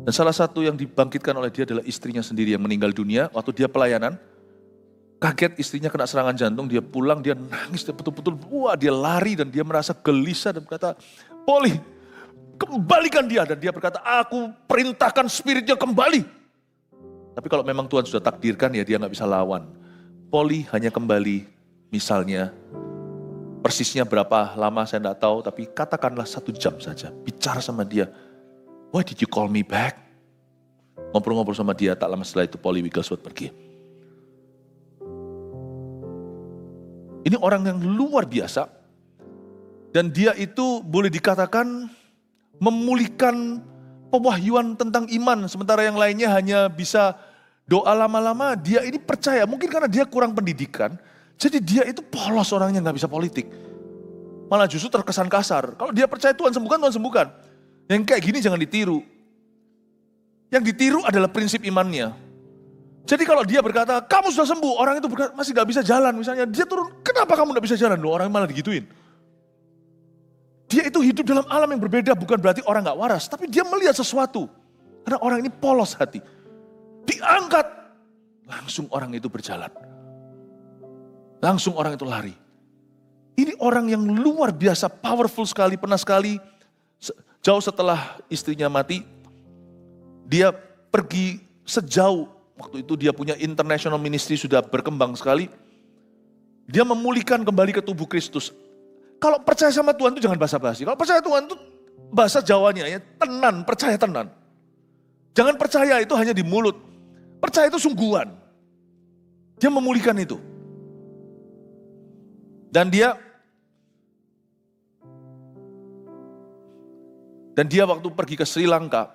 Dan salah satu yang dibangkitkan oleh dia adalah istrinya sendiri yang meninggal dunia. Waktu dia pelayanan, kaget istrinya kena serangan jantung, dia pulang, dia nangis, dia betul-betul, dia lari dan dia merasa gelisah dan berkata, Polly, kembalikan dia. Dan dia berkata, aku perintahkan spiritnya kembali. Tapi kalau memang Tuhan sudah takdirkan ya dia gak bisa lawan. Polly hanya kembali misalnya, persisnya berapa lama saya gak tahu, tapi katakanlah 1 jam saja. Bicara sama dia, why did you call me back? Ngobrol-ngobrol sama dia, tak lama setelah itu Polly Wigglesworth pergi. Ini orang yang luar biasa. Dan dia itu boleh dikatakan memulihkan pewahyuan tentang iman. Sementara yang lainnya hanya bisa doa lama-lama. Dia ini percaya, mungkin karena dia kurang pendidikan. Jadi dia itu polos orangnya, gak bisa politik. Malah justru terkesan kasar. Kalau dia percaya Tuhan sembuhkan, Tuhan sembuhkan. Yang kayak gini jangan ditiru. Yang ditiru adalah prinsip imannya. Jadi kalau dia berkata, kamu sudah sembuh, orang itu berkata, masih gak bisa jalan. Misalnya dia turun, kenapa kamu gak bisa jalan? Loh, orang malah digituin. Dia itu hidup dalam alam yang berbeda, bukan berarti orang gak waras. Tapi dia melihat sesuatu. Karena orang ini polos hati. Diangkat, langsung orang itu berjalan. Langsung orang itu lari. Ini orang yang luar biasa, powerful sekali, pernah sekali. Jauh setelah istrinya mati, dia pergi sejauh. Waktu itu dia punya international ministry sudah berkembang sekali. Dia memulihkan kembali ke tubuh Kristus. Kalau percaya sama Tuhan itu jangan basa-basi. Kalau percaya Tuhan itu bahasa Jawanya ya tenan, percaya tenan. Jangan percaya itu hanya di mulut. Percaya itu sungguhan. Dia memulihkan itu. Dan dia waktu pergi ke Sri Lanka,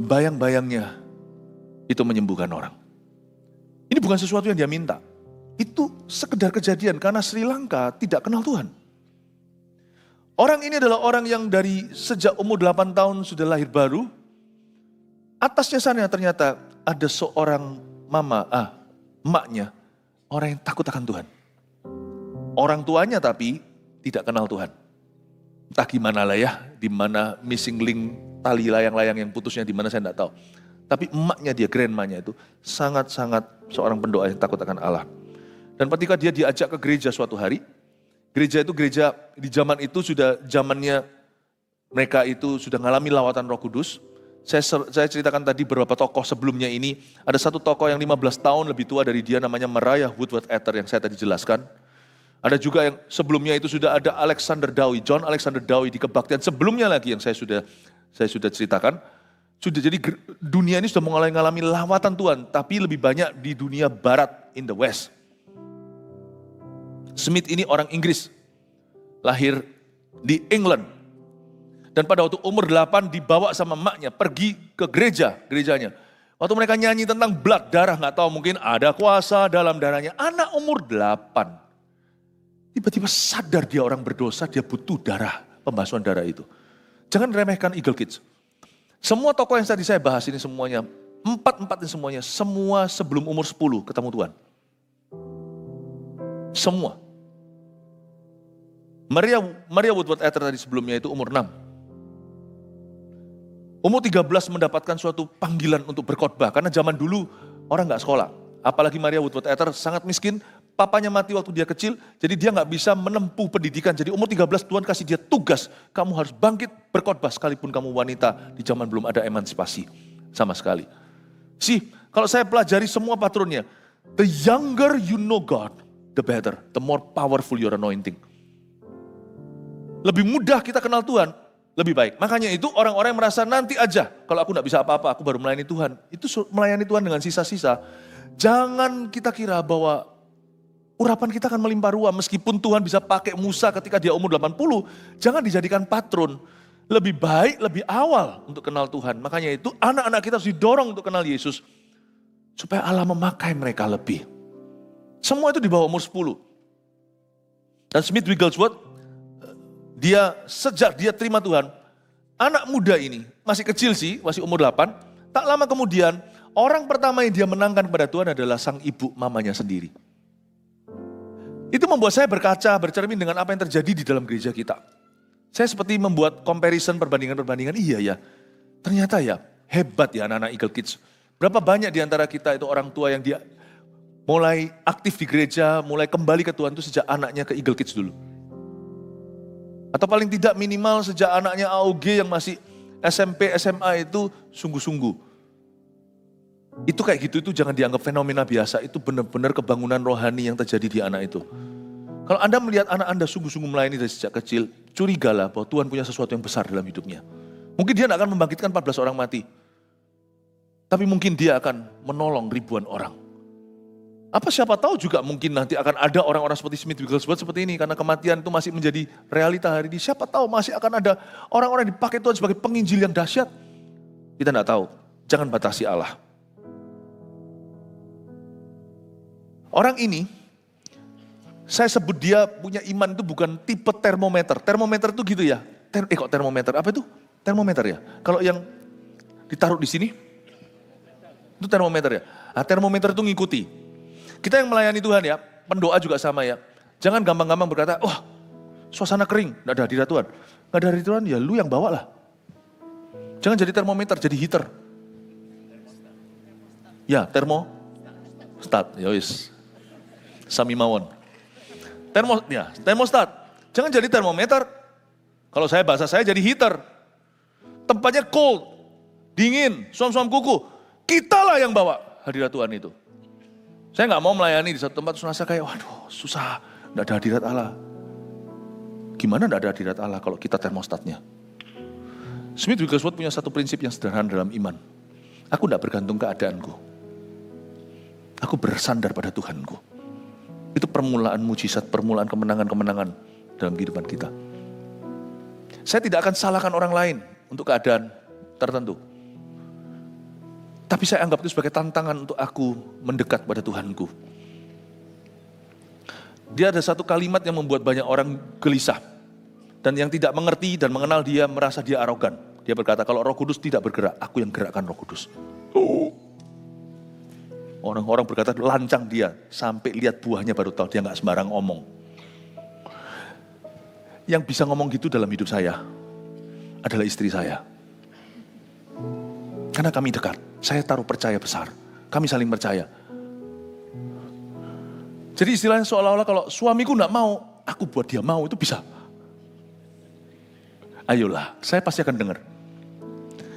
bayang-bayangnya itu menyembuhkan orang. Ini bukan sesuatu yang dia minta. Itu sekedar kejadian karena Sri Lanka tidak kenal Tuhan. Orang ini adalah orang yang dari sejak umur 8 tahun sudah lahir baru. Atasnya sana ternyata ada seorang emaknya, orang yang takut akan Tuhan. Orang tuanya tapi tidak kenal Tuhan. Entah gimana lah ya, di mana missing link tali layang-layang yang putusnya di mana saya tidak tahu. Tapi emaknya dia, grandmanya itu sangat-sangat seorang pendoa yang takut akan Allah. Dan ketika dia diajak ke gereja suatu hari, gereja di zaman itu sudah zamannya mereka itu sudah mengalami lawatan Roh Kudus. Saya ceritakan tadi beberapa tokoh sebelumnya ini. Ada satu tokoh yang 15 tahun lebih tua dari dia namanya Mariah Woodworth Etter yang saya tadi jelaskan. Ada juga yang sebelumnya itu sudah ada Alexander Dowie, John Alexander Dowie di kebaktian sebelumnya lagi yang saya sudah ceritakan. Jadi dunia ini sudah mengalami lawatan Tuhan, tapi lebih banyak di dunia barat, in the west. Smith ini orang Inggris, lahir di England. Dan pada waktu umur 8 dibawa sama emaknya pergi ke gerejanya. Waktu mereka nyanyi tentang blood, darah, nggak tahu mungkin ada kuasa dalam darahnya. Anak umur 8. Tiba-tiba sadar dia orang berdosa, dia butuh darah, pembasuhan darah itu. Jangan remehkan Eagle Kids. Semua tokoh yang tadi saya bahas ini semuanya, empat ini semuanya, semua sebelum umur 10 ketemu Tuhan. Semua. Maria Woodworth Etter tadi sebelumnya itu umur 6. Umur 13 mendapatkan suatu panggilan untuk berkhotbah. Karena zaman dulu orang gak sekolah. Apalagi Maria Woodworth Etter sangat miskin. Papanya mati waktu dia kecil. Jadi dia gak bisa menempuh pendidikan. Jadi umur 13 Tuhan kasih dia tugas. Kamu harus bangkit berkhotbah sekalipun kamu wanita. Di zaman belum ada emansipasi sama sekali. Kalau saya pelajari semua patronnya. The younger you know God, the better. The more powerful your anointing. Lebih mudah kita kenal Tuhan, lebih baik. Makanya itu orang-orang yang merasa nanti aja, kalau aku gak bisa apa-apa, aku baru melayani Tuhan. Itu melayani Tuhan dengan sisa-sisa. Jangan kita kira bahwa urapan kita akan melimpah ruah. Meskipun Tuhan bisa pakai Musa ketika dia umur 80, jangan dijadikan patron. Lebih baik, lebih awal untuk kenal Tuhan. Makanya itu anak-anak kita harus didorong untuk kenal Yesus. Supaya Allah memakai mereka lebih. Semua itu di bawah umur 10. Dan Smith Wigglesworth, sejak dia terima Tuhan, anak muda ini, masih kecil sih, masih umur 8, tak lama kemudian, orang pertama yang dia menangkan kepada Tuhan adalah sang ibu mamanya sendiri. Itu membuat saya berkaca, bercermin dengan apa yang terjadi di dalam gereja kita. Saya seperti membuat comparison, perbandingan, iya ya, ternyata ya, hebat ya anak-anak Eagle Kids. Berapa banyak di antara kita itu orang tua yang dia mulai aktif di gereja, mulai kembali ke Tuhan itu sejak anaknya ke Eagle Kids dulu. Atau paling tidak minimal sejak anaknya AOG yang masih SMP, SMA itu sungguh-sungguh. Itu kayak gitu, itu jangan dianggap fenomena biasa. Itu benar-benar kebangunan rohani yang terjadi di anak itu. Kalau Anda melihat anak Anda sungguh-sungguh melayani dari sejak kecil, curigalah bahwa Tuhan punya sesuatu yang besar dalam hidupnya. Mungkin dia tidak akan membangkitkan 14 orang mati. Tapi mungkin dia akan menolong ribuan orang. Apa siapa tahu juga mungkin nanti akan ada orang-orang seperti Smith Wigglesworth seperti ini. Karena kematian itu masih menjadi realita hari ini. Siapa tahu masih akan ada orang-orang yang dipakai Tuhan sebagai penginjil yang dahsyat. Kita tidak tahu. Jangan batasi Allah. Orang ini, saya sebut dia punya iman itu bukan tipe termometer. Termometer itu gitu ya. Kok termometer? Apa itu? Termometer ya. Kalau yang ditaruh di sini, itu termometer ya. Nah, termometer itu ngikuti. Kita yang melayani Tuhan ya, pendoa juga sama ya. Jangan gampang-gampang berkata, wah suasana kering, gak ada hadirat Tuhan. Gak ada hadirat Tuhan, ya lu yang bawa lah. Jangan jadi termometer, jadi heater. Ya, termostat, ya wis. Sami mawon. Termostat. Jangan jadi termometer. Kalau bahasa saya jadi heater. Tempatnya cold, dingin, suam-suam kuku. Kitalah yang bawa hadirat Tuhan itu. Saya gak mau melayani di satu tempat, terus kayak, waduh susah, gak ada hadirat Allah. Gimana gak ada hadirat Allah kalau kita termostatnya? Smith Wigglesworth punya satu prinsip yang sederhana dalam iman. Aku gak bergantung keadaanku. Aku bersandar pada Tuhanku. Itu permulaan mujizat, permulaan kemenangan-kemenangan dalam kehidupan kita. Saya tidak akan salahkan orang lain untuk keadaan tertentu. Tapi saya anggap itu sebagai tantangan untuk aku mendekat pada Tuhanku. Dia ada satu kalimat yang membuat banyak orang gelisah. Dan yang tidak mengerti dan mengenal dia merasa dia arogan. Dia berkata, kalau Roh Kudus tidak bergerak, aku yang gerakkan Roh Kudus. Orang-orang berkata, lancang dia. Sampai lihat buahnya baru tahu, dia gak sembarang ngomong. Yang bisa ngomong gitu dalam hidup saya adalah istri saya. Karena kami dekat, saya taruh percaya besar. Kami saling percaya. Jadi istilahnya seolah-olah kalau suamiku gak mau, aku buat dia mau, itu bisa. Ayolah, saya pasti akan dengar.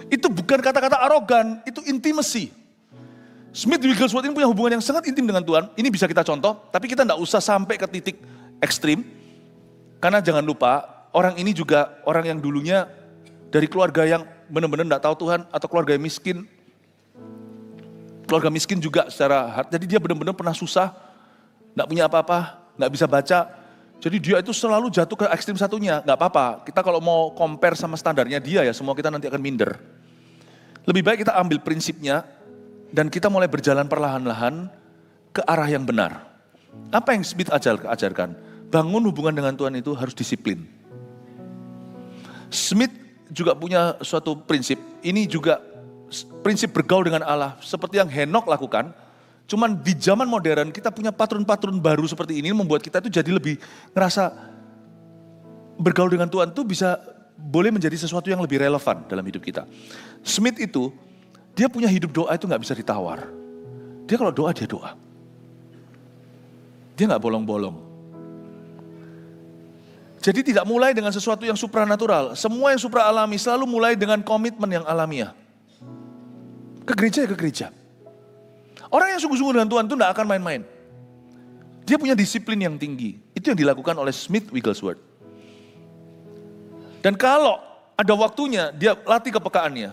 Itu bukan kata-kata arogan, itu intimacy. Smith Wigglesworth ini punya hubungan yang sangat intim dengan Tuhan. Ini bisa kita contoh, tapi kita tidak usah sampai ke titik ekstrim. Karena jangan lupa, orang ini juga orang yang dulunya dari keluarga yang benar-benar tidak tahu Tuhan, atau keluarga yang miskin. Keluarga miskin juga secara hati, jadi dia benar-benar pernah susah, tidak punya apa-apa, nggak bisa baca. Jadi dia itu selalu jatuh ke ekstrim satunya, nggak apa-apa. Kita kalau mau compare sama standarnya dia ya, semua kita nanti akan minder. Lebih baik kita ambil prinsipnya, dan kita mulai berjalan perlahan-lahan ke arah yang benar. Apa yang Smith ajarkan? Bangun hubungan dengan Tuhan itu harus disiplin. Smith juga punya suatu prinsip, ini juga prinsip bergaul dengan Allah, seperti yang Henokh lakukan. Cuman di zaman modern kita punya patron-patron baru seperti ini membuat kita itu jadi lebih ngerasa bergaul dengan Tuhan itu boleh menjadi sesuatu yang lebih relevan dalam hidup kita. Smith itu, dia punya hidup doa itu gak bisa ditawar. Dia kalau doa, dia doa. Dia gak bolong-bolong. Jadi tidak mulai dengan sesuatu yang supranatural. Semua yang supra alami selalu mulai dengan komitmen yang alamiah. Ke gereja ya ke gereja. Orang yang sungguh-sungguh dengan Tuhan itu tidak akan main-main. Dia punya disiplin yang tinggi. Itu yang dilakukan oleh Smith Wigglesworth. Dan kalau ada waktunya, dia latih kepekaannya.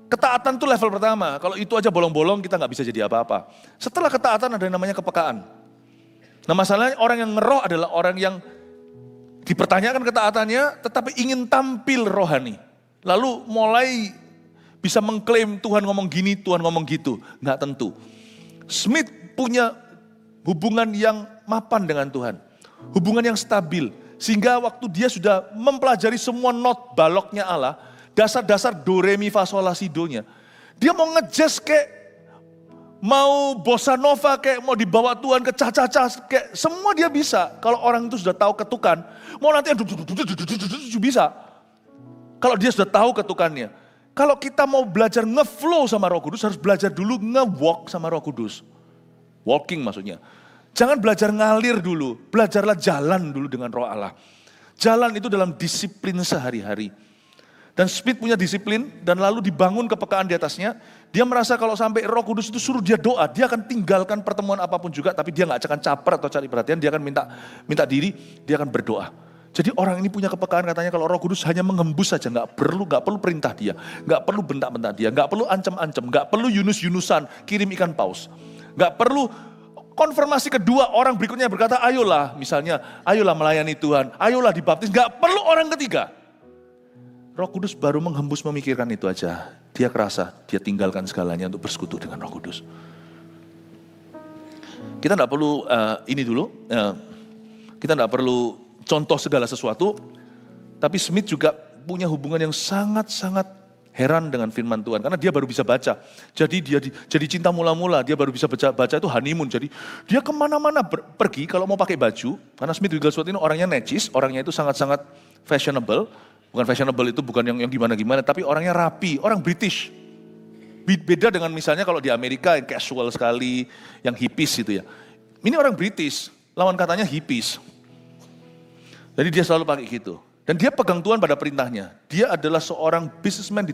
Ketaatan itu level pertama. Kalau itu aja bolong-bolong, kita nggak bisa jadi apa-apa. Setelah ketaatan ada yang namanya kepekaan. Nah masalahnya orang yang ngeroh adalah orang yang dipertanyakan ketaatannya, tetapi ingin tampil rohani. Lalu mulai bisa mengklaim Tuhan ngomong gini, Tuhan ngomong gitu. Nggak tentu. Smith punya hubungan yang mapan dengan Tuhan. Hubungan yang stabil. Sehingga waktu dia sudah mempelajari semua not baloknya Allah, dasar-dasar do, re, mi, fa, sol, la, si, do-nya. Dia mau ngejazz kayak, mau bossa nova kayak, mau dibawa Tuhan ke caca-caca kayak, semua dia bisa. Kalau orang itu sudah tahu ketukan, mau nanti bisa. Kalau dia sudah tahu ketukannya. Kalau kita mau belajar nge-flow sama Roh Kudus, harus belajar dulu nge-walk sama Roh Kudus. Walking maksudnya. Jangan belajar ngalir dulu, belajarlah jalan dulu dengan Roh Allah. Jalan itu dalam disiplin sehari-hari. Dan Smith punya disiplin dan lalu dibangun kepekaan di atasnya. Dia merasa kalau sampai Roh Kudus itu suruh dia doa, dia akan tinggalkan pertemuan apapun juga, tapi dia gak akan caper atau cari perhatian, dia akan minta diri, dia akan berdoa. Jadi orang ini punya kepekaan katanya kalau Roh Kudus hanya menghembus saja, gak perlu perintah dia, gak perlu bentak-bentak dia, gak perlu ancam-ancam, gak perlu Yunus-Yunusan kirim ikan paus, gak perlu konfirmasi kedua orang berikutnya berkata ayolah misalnya, ayolah melayani Tuhan, ayolah dibaptis, gak perlu orang ketiga. Roh Kudus baru menghembus memikirkan itu aja, dia kerasa dia tinggalkan segalanya untuk bersekutu dengan Roh Kudus. Kita gak perlu kita gak perlu contoh segala sesuatu, tapi Smith juga punya hubungan yang sangat-sangat heran dengan firman Tuhan, karena dia baru bisa baca. Jadi dia jadi cinta mula-mula, dia baru bisa baca itu honeymoon. Jadi dia kemana-mana pergi kalau mau pakai baju, karena Smith Wigglesworth ini orangnya necis, orangnya itu sangat-sangat fashionable. Bukan fashionable itu bukan yang gimana-gimana, tapi orangnya rapi, orang British. Beda dengan misalnya kalau di Amerika yang casual sekali, yang hippies gitu ya. Ini orang British, lawan katanya hippies. Jadi dia selalu pakai gitu. Dan dia pegang Tuhan pada perintahnya. Dia adalah seorang businessman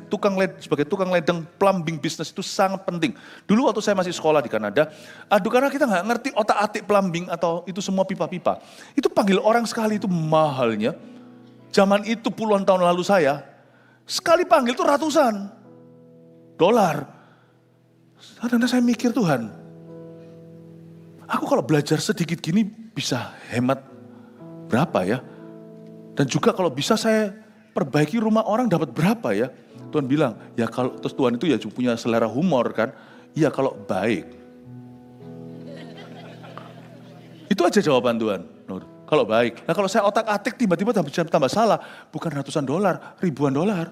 sebagai tukang ledeng, plumbing business itu sangat penting. Dulu waktu saya masih sekolah di Kanada, karena kita nggak ngerti otak-atik plumbing atau itu semua pipa-pipa. Itu panggil orang sekali itu mahalnya. Zaman itu puluhan tahun lalu sekali panggil itu ratusan dolar. Karena saya mikir Tuhan, aku kalau belajar sedikit gini bisa hemat berapa ya? Dan juga kalau bisa saya perbaiki rumah orang dapat berapa ya? Tuhan bilang, ya kalau terus Tuhan itu ya punya selera humor kan? Iya kalau baik. Itu aja jawaban Tuhan. Kalau baik. Nah kalau saya otak-atik tiba-tiba tambah salah, bukan ratusan dolar, ribuan dolar.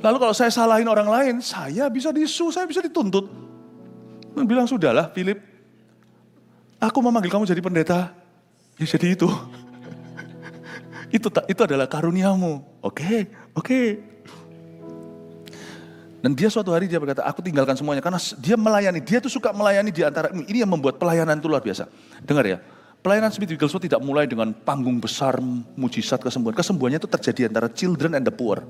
Lalu kalau saya salahin orang lain, saya bisa saya bisa dituntut. Tuhan bilang, sudahlah Philip, aku memanggil kamu jadi pendeta. Ya jadi itu. Itu adalah karuniamu. Oke. Dan dia suatu hari dia berkata, aku tinggalkan semuanya. Karena dia melayani, dia tuh suka melayani di antara ini yang membuat pelayanan itu luar biasa. Dengar ya, pelayanan Smith Wigglesworth tidak mulai dengan panggung besar, mujizat, kesembuhan. Kesembuhannya itu terjadi antara children and the poor.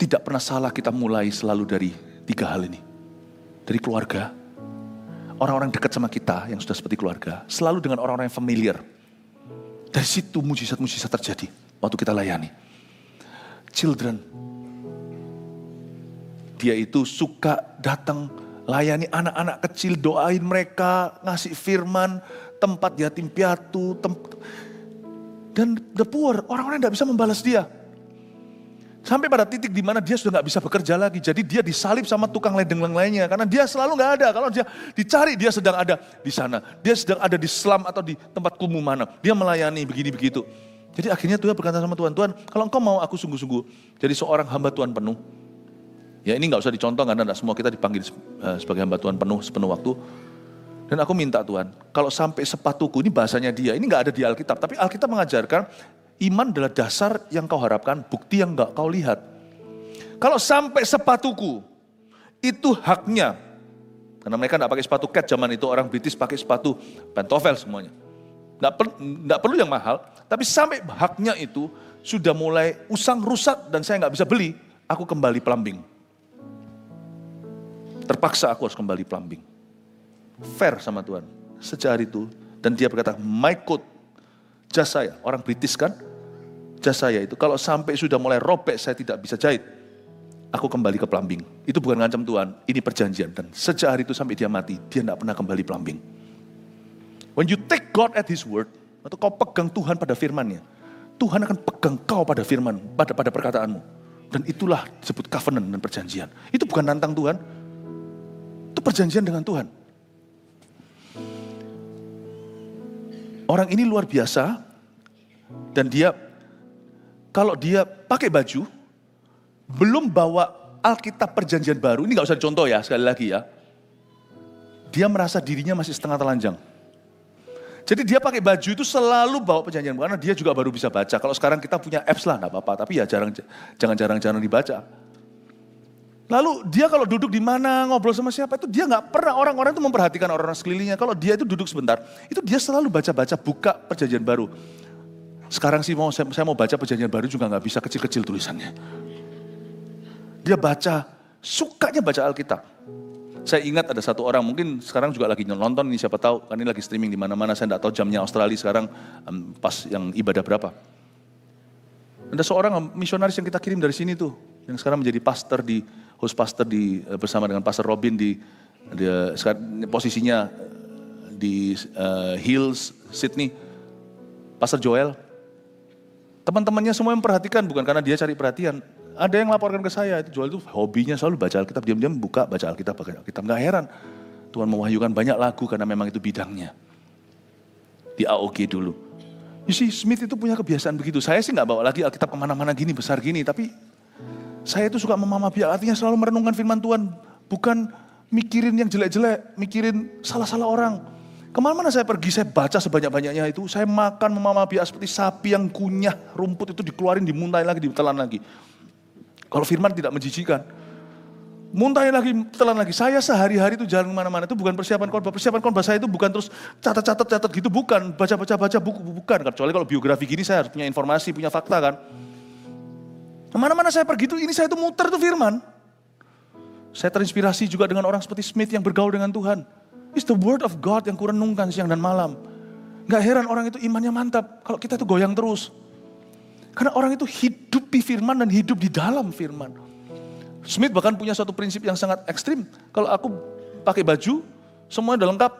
tidak pernah salah kita mulai selalu dari 3 hal ini. Dari keluarga, orang-orang dekat sama kita yang sudah seperti keluarga, selalu dengan orang-orang yang familiar. Dari situ mujizat-mujizat terjadi waktu kita layani. Children, dia itu suka datang layani anak-anak kecil, doain mereka, ngasih firman, tempat yatim piatu, dan the poor, orang-orang tidak bisa membalas dia. Sampai pada titik di mana dia sudah nggak bisa bekerja lagi. Jadi dia disalib sama tukang ledeng lainnya. Karena dia selalu nggak ada. Kalau dia dicari, dia sedang ada di sana. Dia sedang ada di slum atau di tempat kumuh mana. Dia melayani begini begitu. Jadi akhirnya Tuhan berkata sama Tuhan, Tuhan kalau engkau mau aku sungguh-sungguh jadi seorang hamba Tuhan penuh. Ya ini nggak usah dicontoh karena tidak semua kita dipanggil sebagai hamba Tuhan penuh sepenuh waktu. Dan aku minta Tuhan, kalau sampai sepatuku, ini bahasanya dia, ini nggak ada di Alkitab. Tapi Alkitab mengajarkan, iman adalah dasar yang kau harapkan, bukti yang gak kau lihat. Kalau sampai sepatuku, itu haknya. Karena mereka gak pakai sepatu cat zaman itu, orang British pakai sepatu pantofel semuanya. Gak perlu yang mahal, tapi sampai haknya itu sudah mulai usang, rusak, dan saya gak bisa beli, aku kembali plumbing. Terpaksa aku harus kembali plumbing. Fair sama Tuhan, sejak hari itu. Dan dia berkata, my coat, jas saya, orang British kan, jas saya itu kalau sampai sudah mulai robek saya tidak bisa jahit, aku kembali ke plumbing. Itu bukan ngancam Tuhan, ini perjanjian. Dan sejak hari itu sampai dia mati, dia tidak pernah kembali plumbing. When you take God at His word, atau kau pegang Tuhan pada firman-Nya, Tuhan akan pegang kau pada firman, pada perkataanmu. Dan itulah disebut covenant dan perjanjian. Itu bukan nantang Tuhan, itu perjanjian dengan Tuhan. Orang ini luar biasa, dan dia, kalau dia pakai baju, belum bawa Alkitab perjanjian baru, ini gak usah dicontoh ya, sekali lagi ya. Dia merasa dirinya masih setengah telanjang. Jadi dia pakai baju itu selalu bawa perjanjian baru, karena dia juga baru bisa baca. Kalau sekarang kita punya apps lah, gak apa-apa, tapi ya jangan jarang-jarang dibaca. Lalu dia kalau duduk di mana, ngobrol sama siapa, itu dia gak pernah, orang-orang itu memperhatikan orang-orang sekelilingnya. Kalau dia itu duduk sebentar, itu dia selalu baca-baca, buka perjanjian baru. Sekarang sih saya mau baca perjanjian baru juga gak bisa, kecil-kecil tulisannya. Dia baca, sukanya baca Alkitab. Saya ingat ada satu orang, mungkin sekarang juga lagi nonton ini, siapa tahu, kan ini lagi streaming di mana-mana, saya gak tahu jamnya Australia sekarang pas yang ibadah berapa. Ada seorang misionaris yang kita kirim dari sini tuh, yang sekarang menjadi pastor host pastor bersama dengan Pastor Robin posisinya di Hills, Sydney. Pastor Joel, teman-temannya semua yang memperhatikan, bukan karena dia cari perhatian. Ada yang laporkan ke saya, itu Joel itu hobinya selalu baca Alkitab, diam-diam baca Alkitab. Nggak heran, Tuhan mewahyukan banyak lagu karena memang itu bidangnya. Di AOG dulu. You see, Smith itu punya kebiasaan begitu. Saya sih nggak bawa lagi Alkitab kemana-mana gini, besar gini, tapi saya itu suka memahami, artinya selalu merenungkan firman Tuhan. Bukan mikirin yang jelek-jelek, mikirin salah-salah orang. Kemana-mana saya pergi, saya baca sebanyak-banyaknya itu. Saya makan memahami seperti sapi yang kunyah, rumput itu dikeluarin, dimuntahin lagi, ditelan lagi. Kalau firman tidak menjijikan, muntahin lagi, telan lagi. Saya sehari-hari itu jalan kemana-mana, itu bukan persiapan khotbah. Persiapan khotbah saya itu bukan terus catat gitu, bukan. Baca buku, bukan. Kecuali kalau biografi gini saya harus punya informasi, punya fakta kan. Kemana-mana saya pergi itu, ini saya itu muter tuh firman. Saya terinspirasi juga dengan orang seperti Smith yang bergaul dengan Tuhan. It's the word of God yang kurenungkan siang dan malam. Gak heran orang itu imannya mantap, kalau kita itu goyang terus. Karena orang itu hidup di firman dan hidup di dalam firman. Smith bahkan punya suatu prinsip yang sangat ekstrim. Kalau aku pakai baju, semuanya udah lengkap.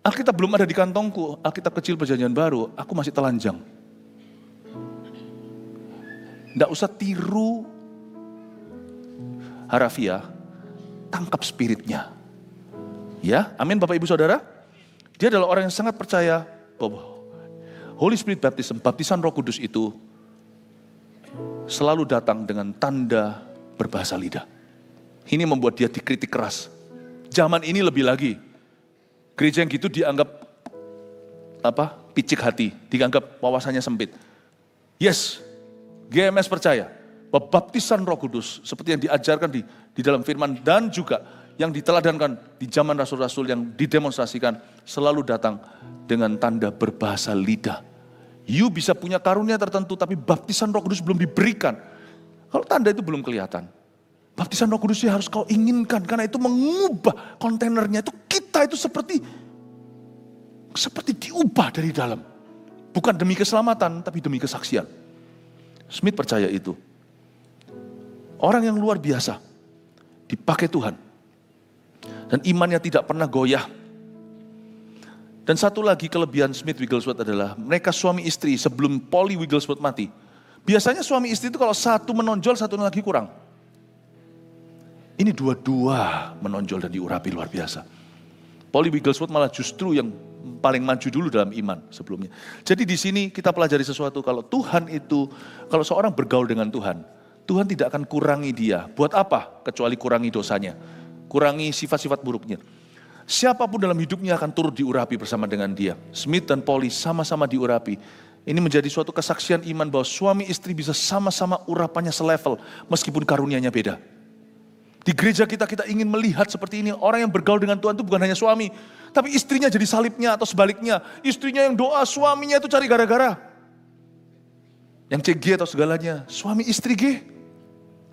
Alkitab belum ada di kantongku, Alkitab kecil perjanjian baru, aku masih telanjang. Nggak usah tiru harafiah, tangkap spiritnya. Ya, amin Bapak Ibu Saudara. Dia adalah orang yang sangat percaya bahwa Holy Spirit Baptism, baptisan Roh Kudus itu selalu datang dengan tanda berbahasa lidah. Ini membuat dia dikritik keras. Zaman ini lebih lagi. Gereja yang gitu dianggap picik hati, dianggap wawasannya sempit. Yes, GMS percaya bahwa baptisan Roh Kudus seperti yang diajarkan di dalam firman dan juga yang diteladankan di zaman rasul-rasul yang didemonstrasikan selalu datang dengan tanda berbahasa lidah. You bisa punya karunia tertentu tapi baptisan Roh Kudus belum diberikan. Kalau tanda itu belum kelihatan, baptisan Roh Kudus harus kau inginkan, karena itu mengubah kontainernya. Itu kita itu seperti diubah dari dalam. Bukan demi keselamatan, tapi demi kesaksian. Smith percaya itu. Orang yang luar biasa, dipakai Tuhan. Dan imannya tidak pernah goyah. Dan satu lagi kelebihan Smith Wigglesworth adalah, mereka suami istri sebelum Polly Wigglesworth mati. Biasanya suami istri itu kalau satu menonjol, satu lagi kurang. Ini dua-dua menonjol dan diurapi luar biasa. Polly Wigglesworth malah justru yang paling maju dulu dalam iman sebelumnya. Jadi di sini kita pelajari sesuatu, kalau Tuhan itu, kalau seorang bergaul dengan Tuhan, Tuhan tidak akan kurangi dia. Buat apa? Kecuali kurangi dosanya. Kurangi sifat-sifat buruknya. Siapapun dalam hidupnya akan turut diurapi bersama dengan dia. Smith dan Polly sama-sama diurapi. Ini menjadi suatu kesaksian iman bahwa suami istri bisa sama-sama urapannya selevel meskipun karunianya beda. Di gereja kita ingin melihat seperti ini. Orang yang bergaul dengan Tuhan itu bukan hanya suami, tapi istrinya jadi salibnya atau sebaliknya. Istrinya yang doa, suaminya itu cari gara-gara. Yang CG atau segalanya, suami istri G.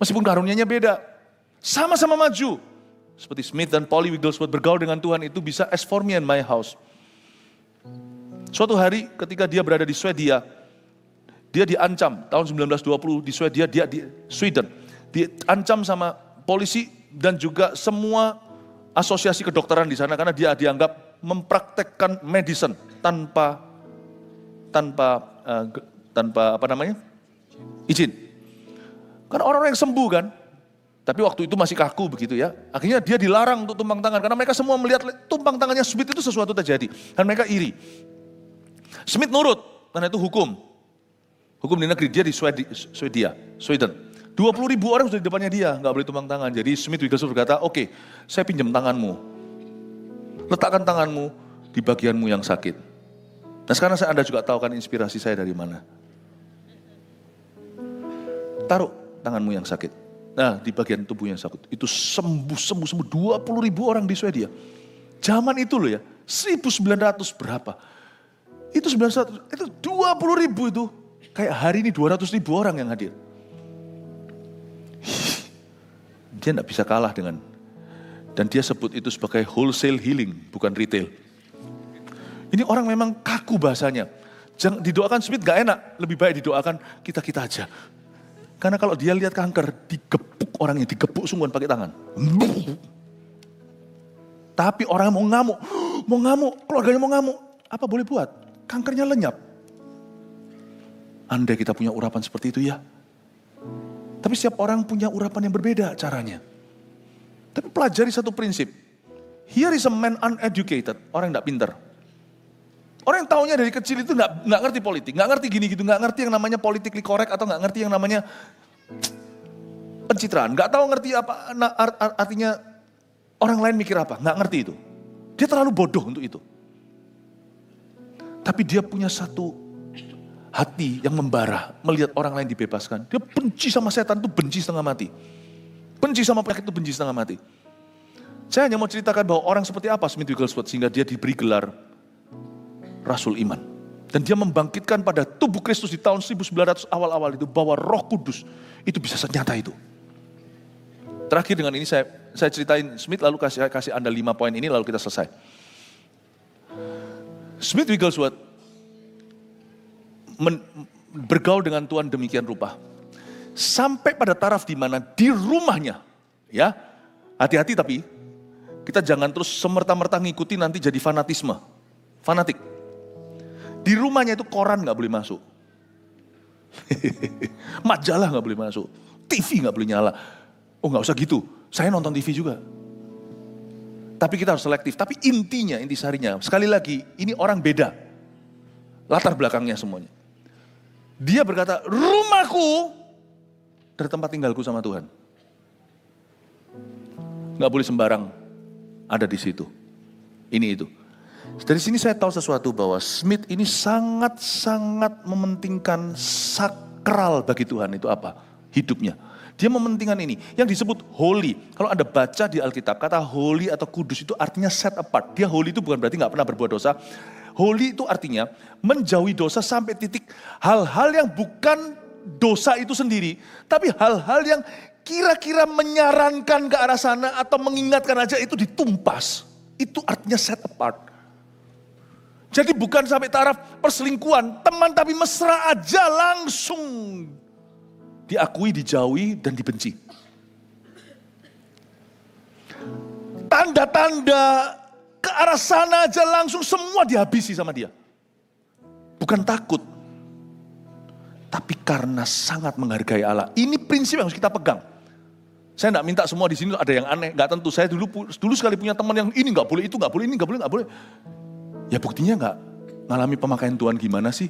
Meskipun karunianya beda. Sama-sama maju. Seperti Smith dan Polly Wigglesworth bergaul dengan Tuhan itu bisa as for me and my house. Suatu hari ketika dia berada di Swedia, dia diancam tahun 1920 di Swedia, dia di Sweden. Diancam sama polisi dan juga semua asosiasi kedokteran di sana karena dia dianggap mempraktekkan medicine tanpa izin. Karena orang-orang yang sembuh kan, tapi waktu itu masih kaku begitu ya. Akhirnya dia dilarang untuk tumpang tangan karena mereka semua melihat tumpang tangannya Smith itu sesuatu terjadi dan mereka iri. Smith nurut karena itu hukum di negeri, dia di Sweden. 20.000 orang sudah di depannya dia, nggak boleh tumpang tangan. Jadi Smith Wigglesworth berkata, oke, saya pinjam tanganmu. Letakkan tanganmu di bagianmu yang sakit. Nah sekarang Anda juga tahu kan inspirasi saya dari mana. Taruh tanganmu yang sakit. Nah di bagian tubuh yang sakit. Itu sembuh. 20.000 orang di Swedia. Zaman itu loh ya, 1900 berapa. Itu 20.000 itu. Kayak hari ini 200.000 orang yang hadir. Dia tidak bisa kalah dengan, dan dia sebut itu sebagai wholesale healing, bukan retail. Ini orang memang kaku bahasanya. Jangan didoakan Smith gak enak, lebih baik didoakan kita aja. Karena kalau dia lihat kanker, digebuk orangnya, digebuk sungguhan pakai tangan. Tapi orang mau ngamuk, keluarganya mau ngamuk, apa boleh buat? Kankernya lenyap. Andai kita punya urapan seperti itu ya. Tapi setiap orang punya urapan yang berbeda caranya. Tapi pelajari satu prinsip. Here is a man uneducated, orang yang tidak pintar. Orang yang taunya dari kecil itu nggak ngerti politik, nggak ngerti gini gitu, nggak ngerti yang namanya politically correct atau nggak ngerti yang namanya pencitraan, nggak tahu ngerti apa artinya orang lain mikir apa, nggak ngerti itu. Dia terlalu bodoh untuk itu. Tapi dia punya satu hati yang membara, melihat orang lain dibebaskan. Dia benci sama setan itu benci setengah mati. Benci sama penyakit itu benci setengah mati. Saya hanya mau ceritakan bahwa orang seperti apa Smith Wigglesworth sehingga dia diberi gelar Rasul Iman. Dan dia membangkitkan pada tubuh Kristus di tahun 1900 awal-awal itu bahwa Roh Kudus itu bisa senyata itu. Terakhir dengan ini saya ceritain Smith lalu kasih Anda 5 poin ini lalu kita selesai. Smith Wigglesworth bergaul dengan Tuhan demikian rupa. Sampai pada taraf di mana di rumahnya, ya hati-hati tapi kita jangan terus semerta-merta ngikuti nanti jadi fanatik. Di rumahnya itu koran nggak boleh masuk, majalah nggak boleh masuk, TV nggak boleh nyala. Oh nggak usah gitu, saya nonton TV juga. Tapi kita harus selektif. Tapi intisarinya, sekali lagi ini orang beda, latar belakangnya semuanya. Dia berkata, rumahku dari tempat tinggalku sama Tuhan. Nggak boleh sembarang ada di situ. Ini itu. Dari sini saya tahu sesuatu bahwa Smith ini sangat-sangat mementingkan sakral bagi Tuhan. Itu apa? Hidupnya. Dia mementingkan ini. Yang disebut holy. Kalau Anda baca di Alkitab, kata holy atau kudus itu artinya set apart. Dia holy itu bukan berarti nggak pernah berbuat dosa. Holy itu artinya menjauhi dosa sampai titik hal-hal yang bukan dosa itu sendiri, tapi hal-hal yang kira-kira menyarankan ke arah sana atau mengingatkan aja itu ditumpas. Itu artinya set apart. Jadi bukan sampai taraf perselingkuhan, teman tapi mesra aja langsung diakui, dijauhi, dan dibenci. Tanda-tanda ke arah sana aja langsung semua dihabisi sama dia. Bukan takut, tapi karena sangat menghargai Allah. Ini prinsip yang harus kita pegang. Saya enggak minta semua di sini ada yang aneh, enggak tentu. Saya dulu sekali punya teman yang ini enggak boleh, itu enggak boleh, ini enggak boleh, enggak boleh. Ya buktinya enggak ngalami pemakaian Tuhan gimana sih?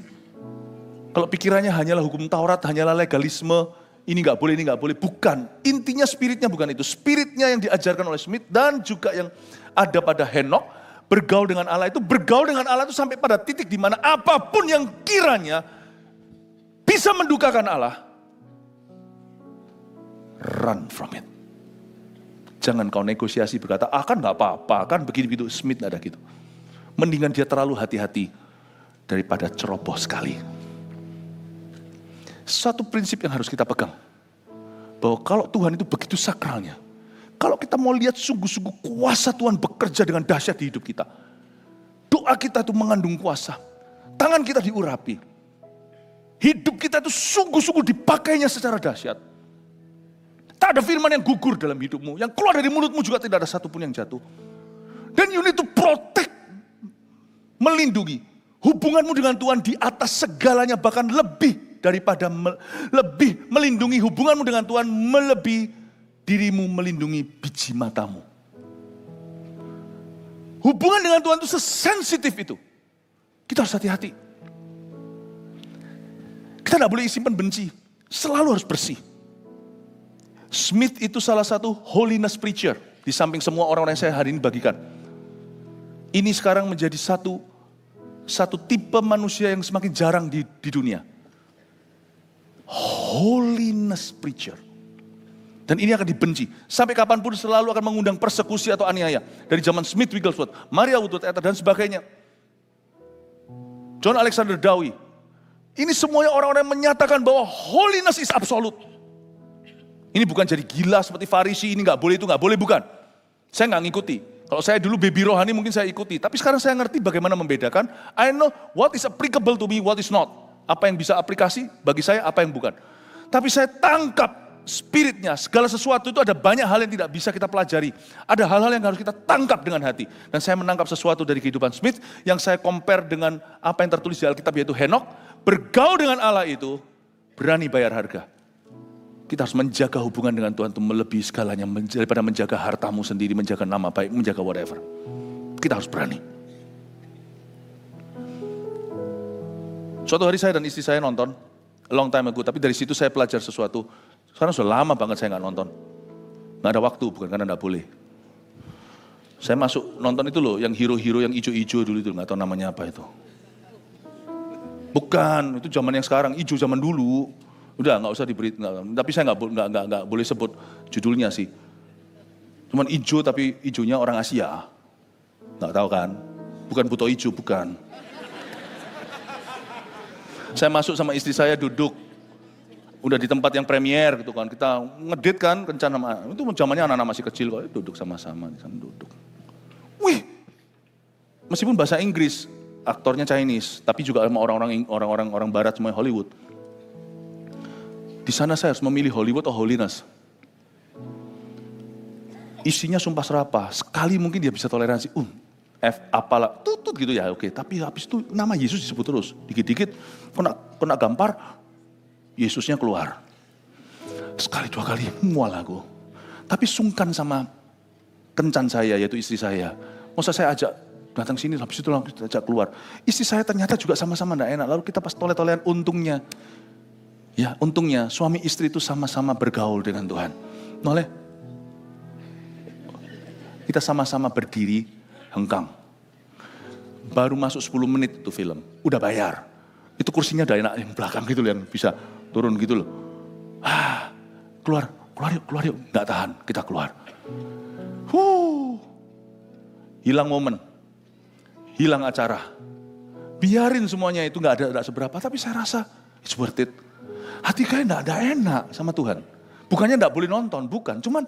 Kalau pikirannya hanyalah hukum Taurat, hanyalah legalisme, ini enggak boleh, ini enggak boleh. Bukan, intinya spiritnya bukan itu. Spiritnya yang diajarkan oleh Smith dan juga yang ada pada Henok, bergaul dengan Allah itu sampai pada titik di mana apapun yang kiranya bisa mendukakan Allah, run from it. Jangan kau negosiasi berkata, kan gak apa-apa, kan begini-begitu. Smith gak ada gitu. Mendingan dia terlalu hati-hati daripada ceroboh sekali. Satu prinsip yang harus kita pegang. Bahwa kalau Tuhan itu begitu sakralnya. Kalau kita mau lihat sungguh-sungguh kuasa Tuhan bekerja dengan dahsyat di hidup kita. Doa kita itu mengandung kuasa. Tangan kita diurapi. Hidup kita itu sungguh-sungguh dipakainya secara dahsyat. Tak ada firman yang gugur dalam hidupmu. Yang keluar dari mulutmu juga tidak ada satupun yang jatuh. Dan you need to protect. Melindungi. Hubunganmu dengan Tuhan di atas segalanya. Bahkan lebih daripada lebih melindungi hubunganmu dengan Tuhan. Melebihi dirimu melindungi biji matamu. Hubungan dengan Tuhan itu sesensitif itu. Kita harus hati-hati. Kita tidak boleh simpan benci. Selalu harus bersih. Smith itu salah satu holiness preacher. Di samping semua orang-orang yang saya hari ini bagikan. Ini sekarang menjadi satu tipe manusia yang semakin jarang di dunia. Holiness preacher. Dan ini akan dibenci. Sampai kapanpun selalu akan mengundang persekusi atau aniaya. Dari zaman Smith Wigglesworth, Maria Woodworth, dan sebagainya. John Alexander Dowie. Ini semuanya orang-orang yang menyatakan bahwa holiness is absolute. Ini bukan jadi gila seperti Farisi, ini gak boleh, itu gak boleh, bukan. Saya gak ngikuti. Kalau saya dulu baby rohani mungkin saya ikuti. Tapi sekarang saya ngerti bagaimana membedakan. I know what is applicable to me, what is not. Apa yang bisa aplikasi bagi saya, apa yang bukan. Tapi saya tangkap spiritnya, segala sesuatu itu ada banyak hal yang tidak bisa kita pelajari. Ada hal-hal yang harus kita tangkap dengan hati. Dan saya menangkap sesuatu dari kehidupan Smith yang saya compare dengan apa yang tertulis di Alkitab, yaitu Henok. Bergaul dengan Allah itu berani bayar harga. Kita harus menjaga hubungan dengan Tuhan itu melebihi segalanya daripada menjaga hartamu sendiri, menjaga nama baik, menjaga whatever. Kita harus berani. Suatu hari saya dan istri saya nonton, long time ago, tapi dari situ saya belajar sesuatu. Sekarang sudah lama banget saya nggak nonton. Nggak ada waktu, bukan karena nggak boleh. Saya masuk nonton itu loh, yang hero-hero yang ijo-ijo dulu itu, nggak tahu namanya apa itu. Bukan, itu zaman yang sekarang, ijo zaman dulu. Udah nggak usah diberi, tapi saya nggak boleh sebut judulnya sih. Cuman ijo tapi ijonya orang Asia. Nggak tahu kan? Bukan buto ijo, bukan. Saya masuk sama istri saya duduk. Udah di tempat yang premier gitu kan. Kita ngedit kan, kencan sama, itu zamannya anak-anak masih kecil kok. Duduk sama-sama, di sana duduk. Wih, meskipun bahasa Inggris, aktornya Chinese, tapi juga sama orang-orang barat semuanya Hollywood. Di sana saya harus memilih Hollywood atau holiness. Isinya sumpah serapah. Sekali mungkin dia bisa toleransi. Apalah, tutut gitu ya, oke. Tapi habis itu nama Yesus disebut terus. Dikit-dikit kena gampar, Yesusnya keluar. Sekali dua kali, mual aku. Tapi sungkan sama kencan saya, yaitu istri saya. Masa saya ajak datang sini, habis itu langsung ajak keluar. Istri saya ternyata juga sama-sama enggak enak. Lalu kita pas tole-tolean, untungnya suami istri itu sama-sama bergaul dengan Tuhan. Noleh, kita sama-sama berdiri, hengkang. Baru masuk 10 menit itu film, udah bayar. Itu kursinya udah enak, yang belakang gitu loh, yang bisa turun gitu loh. Keluar yuk, nggak tahan, kita keluar. Hilang momen, hilang acara. Biarin semuanya itu nggak ada seberapa, tapi saya rasa it's worth it. hati kayak enggak ada enak sama Tuhan. Bukannya enggak boleh nonton, bukan. Cuman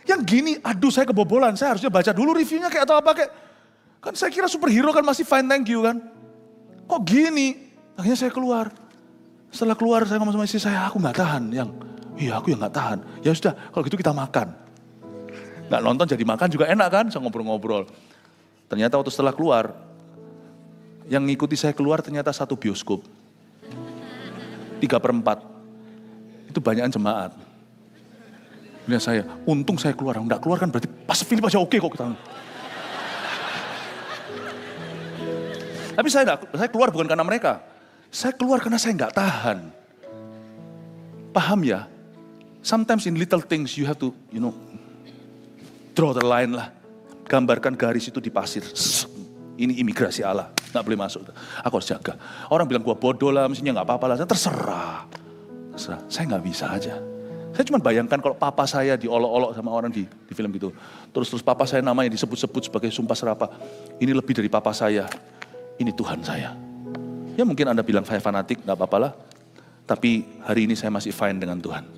yang gini, aduh saya kebobolan, saya harusnya baca dulu reviewnya kayak atau apa kayak. Kan saya kira superhero kan masih fine thank you kan. Kok gini? Akhirnya saya keluar. Setelah keluar saya ngomong sama istri saya, aku gak tahan. Iya aku yang gak tahan. Ya sudah, kalau gitu kita makan. Gak nonton jadi makan juga enak kan, saya ngobrol-ngobrol. Ternyata waktu setelah keluar, yang ngikuti saya keluar ternyata satu bioskop. 3/4. Itu banyakan jemaat. Lihat saya, untung saya keluar. Enggak keluar kan berarti pas film aja oke kok kita. Tapi saya keluar bukan karena mereka. Saya keluar karena saya enggak tahan. Paham ya? Sometimes in little things you have to, draw the line lah. Gambarkan garis itu di pasir. Ini imigrasi Allah, enggak boleh masuk. Aku harus jaga. Orang bilang gua bodoh lah, mestinya enggak apa-apa lah. Terserah. Saya enggak bisa aja. Saya cuma bayangkan kalau papa saya diolok-olok sama orang di film gitu. Terus papa saya namanya disebut-sebut sebagai sumpah serapah. Ini lebih dari papa saya. Ini Tuhan saya. Ya mungkin Anda bilang saya fanatik, gak apa-apa lah. Tapi hari ini saya masih fine dengan Tuhan.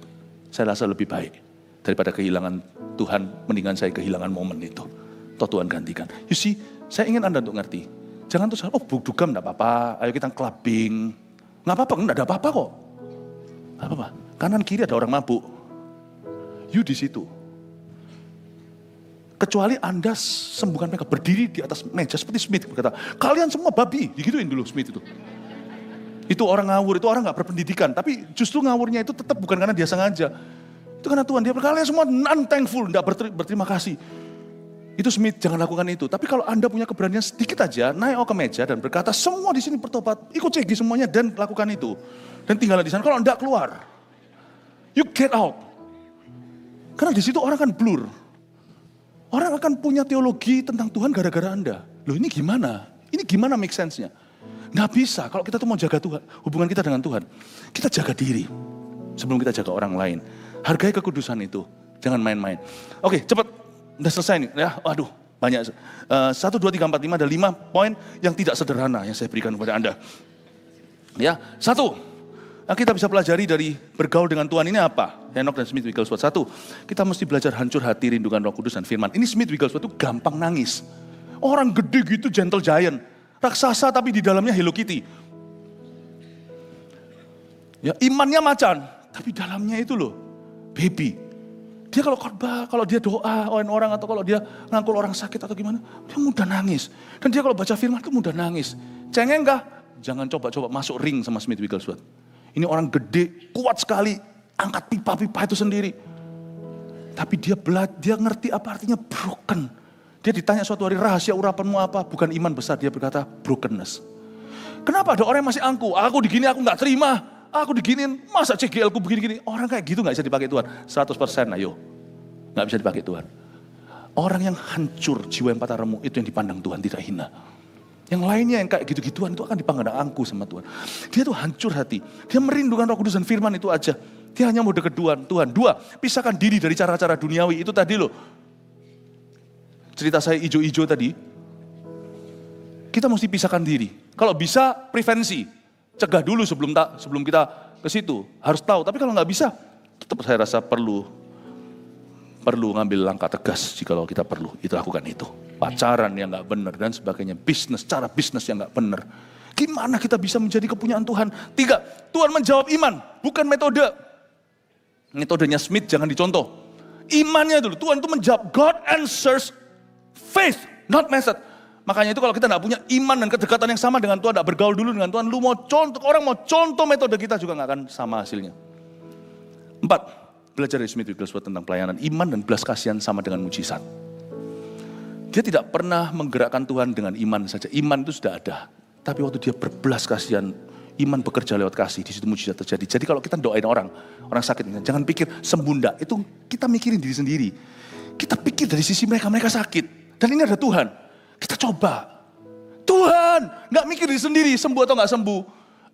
Saya rasa lebih baik daripada kehilangan Tuhan, mendingan saya kehilangan momen itu. Toh Tuhan gantikan. You see, saya ingin Anda untuk ngerti. Jangan terus, dugem gak apa-apa, ayo kita clubbing. Gak apa-apa, gak ada apa-apa kok. Gak apa-apa, kanan kiri ada orang mabuk. You di situ. Kecuali Anda sembuhkan mereka, berdiri di atas meja seperti Smith berkata, kalian semua babi, digituin dulu Smith itu. Itu orang ngawur, itu orang gak berpendidikan, tapi justru ngawurnya itu tetap bukan karena dia sengaja. Itu karena Tuhan, dia berkata, kalian semua non-thankful, gak berterima kasih. Itu Smith, jangan lakukan itu. Tapi kalau Anda punya keberanian sedikit aja, naik ke meja dan berkata, semua di sini bertobat, ikut cegi semuanya dan lakukan itu. Dan tinggal di sana, kalau Anda keluar, you get out. Karena di situ orang kan blur. Orang akan punya teologi tentang Tuhan gara-gara Anda. Loh ini gimana? Ini gimana make sense-nya? Nggak bisa, kalau kita tuh mau jaga Tuhan, hubungan kita dengan Tuhan. Kita jaga diri sebelum kita jaga orang lain. Hargai kekudusan itu, jangan main-main. Oke, cepat, udah selesai nih. Ya, waduh, banyak. 1, 2, 3, 4, 5, ada 5 poin yang tidak sederhana yang saya berikan kepada Anda. Ya, 1. Kita bisa pelajari dari bergaul dengan Tuhan ini apa? Enoch dan Smith Wigglesworth. 1, kita mesti belajar hancur hati rindukan Roh Kudus dan firman. Ini Smith Wigglesworth itu gampang nangis. Orang gede gitu, gentle giant. Raksasa tapi di dalamnya Hello Kitty. Ya, imannya macan, tapi dalamnya itu loh, baby. Dia kalau khotbah, kalau dia doa orang atau kalau dia ngangkul orang sakit atau gimana, dia mudah nangis. Dan dia kalau baca firman itu mudah nangis. Cengeng kah? Jangan coba-coba masuk ring sama Smith Wigglesworth. Ini orang gede, kuat sekali, angkat pipa-pipa itu sendiri. Tapi dia ngerti apa artinya broken. Dia ditanya suatu hari, rahasia urapanmu apa? Bukan iman besar, dia berkata brokenness. Kenapa ada orang yang masih angku? Aku digini, aku gak terima. Aku diginiin, masa CGL ku begini-gini. Orang kayak gitu gak bisa dipakai Tuhan. 100% ayo, gak bisa dipakai Tuhan. Orang yang hancur, jiwa yang patah remuk, itu yang dipandang Tuhan, tidak hina. Yang lainnya yang kayak gitu-gituan itu akan dipandang angku sama Tuhan. Dia tuh hancur hati. Dia merindukan Roh Kudus dan firman itu aja. Dia hanya mau deket Tuhan. 2, pisahkan diri dari cara-cara duniawi. Itu tadi loh. Cerita saya ijo-ijo tadi. Kita mesti pisahkan diri. Kalau bisa prevensi. Cegah dulu sebelum kita ke situ. Harus tahu. Tapi kalau nggak bisa, tetap saya rasa perlu ngambil langkah tegas jikalau kita perlu. Itu lakukan itu. Pacaran yang gak benar dan sebagainya. Cara bisnis yang gak benar. Gimana kita bisa menjadi kepunyaan Tuhan? 3, Tuhan menjawab iman, bukan metode. Metodenya Smith jangan dicontoh. Imannya dulu, Tuhan itu menjawab. God answers faith, not method. Makanya itu kalau kita gak punya iman dan kedekatan yang sama dengan Tuhan, gak bergaul dulu dengan Tuhan, orang mau contoh metode kita juga gak akan sama hasilnya. 4, belajar dari Smith Wigglesworth tentang pelayanan. Iman dan belas kasihan sama dengan mujizat. Dia tidak pernah menggerakkan Tuhan dengan iman saja. Iman itu sudah ada. Tapi waktu dia berbelas kasihan, iman bekerja lewat kasih. Di situ mujizat terjadi. Jadi kalau kita doain orang sakit, jangan pikir sembuh enggak. Itu kita mikirin diri sendiri. Kita pikir dari sisi mereka sakit. Dan ini ada Tuhan. Kita coba. Tuhan, nggak mikir diri sendiri, sembuh atau nggak sembuh.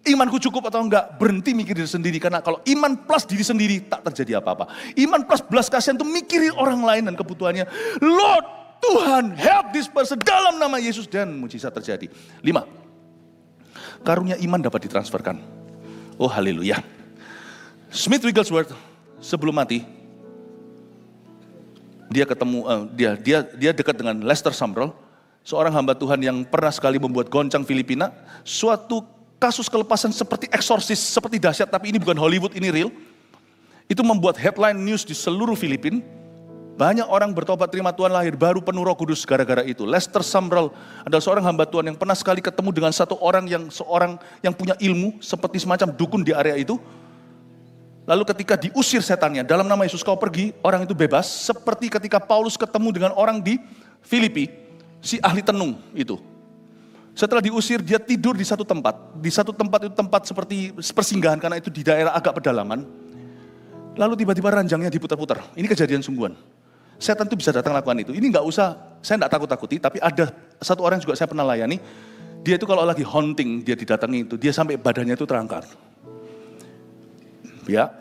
Imanku cukup atau enggak, berhenti mikir diri sendiri. Karena kalau iman plus diri sendiri, tak terjadi apa-apa. Iman plus belas kasihan itu mikirin orang lain dan kebutuhannya. Lord, Tuhan, help this person dalam nama Yesus dan mujizat terjadi. 5, karunia iman dapat ditransferkan. Oh haleluya. Smith Wigglesworth sebelum mati, dia dekat dengan Lester Sumrall, seorang hamba Tuhan yang pernah sekali membuat goncang Filipina. Suatu kasus kelepasan seperti eksorsis, seperti dahsyat, tapi ini bukan Hollywood, ini real. Itu membuat headline news di seluruh Filipina. Banyak orang bertobat terima Tuhan, lahir baru, penuh Roh Kudus gara-gara itu. Lester Sumrall adalah seorang hamba Tuhan yang pernah sekali ketemu dengan seorang yang punya ilmu seperti semacam dukun di area itu. Lalu ketika diusir setannya, dalam nama Yesus kau pergi, orang itu bebas. Seperti ketika Paulus ketemu dengan orang di Filipi, si ahli tenung itu. Setelah diusir, dia tidur di satu tempat. Di satu tempat itu tempat seperti persinggahan, karena itu di daerah agak pedalaman. Lalu tiba-tiba ranjangnya diputar-putar. Ini kejadian sungguhan. Setan itu bisa datang lakukan itu. Ini nggak usah, saya nggak takut-takuti, tapi ada satu orang juga saya pernah layani. Dia itu kalau lagi haunting, dia didatangi itu, dia sampai badannya itu terangkat. Ya,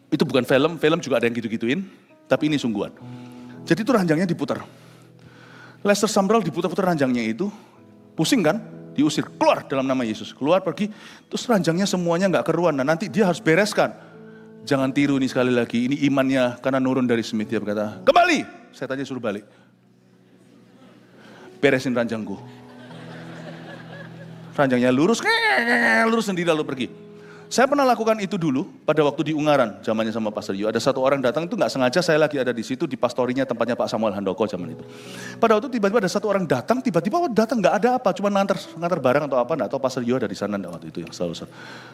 itu bukan film juga ada yang gitu-gituin, tapi ini sungguhan. Jadi itu ranjangnya diputar. Lester Sumrall diputar-putar ranjangnya itu, pusing kan, diusir, keluar dalam nama Yesus. Keluar pergi, terus ranjangnya semuanya nggak keruan. Nah nanti dia harus bereskan. Jangan tiru nih sekali lagi, ini imannya karena nurun dari Smith. Dia berkata, kembali, saya tanya suruh balik. Beresin ranjangku. Ranjangnya lurus sendiri lalu pergi. Saya pernah lakukan itu dulu pada waktu di Ungaran, zamannya sama Pastor Yu. Ada satu orang datang itu nggak sengaja, saya lagi ada di situ di pastorinya tempatnya Pak Samuel Handoko zaman itu. Pada waktu tiba-tiba ada satu orang datang, tiba-tiba datang nggak ada apa, cuma ngantar barang atau apa, nggak tahu Pastor Yu ada di sana waktu itu yang selalu.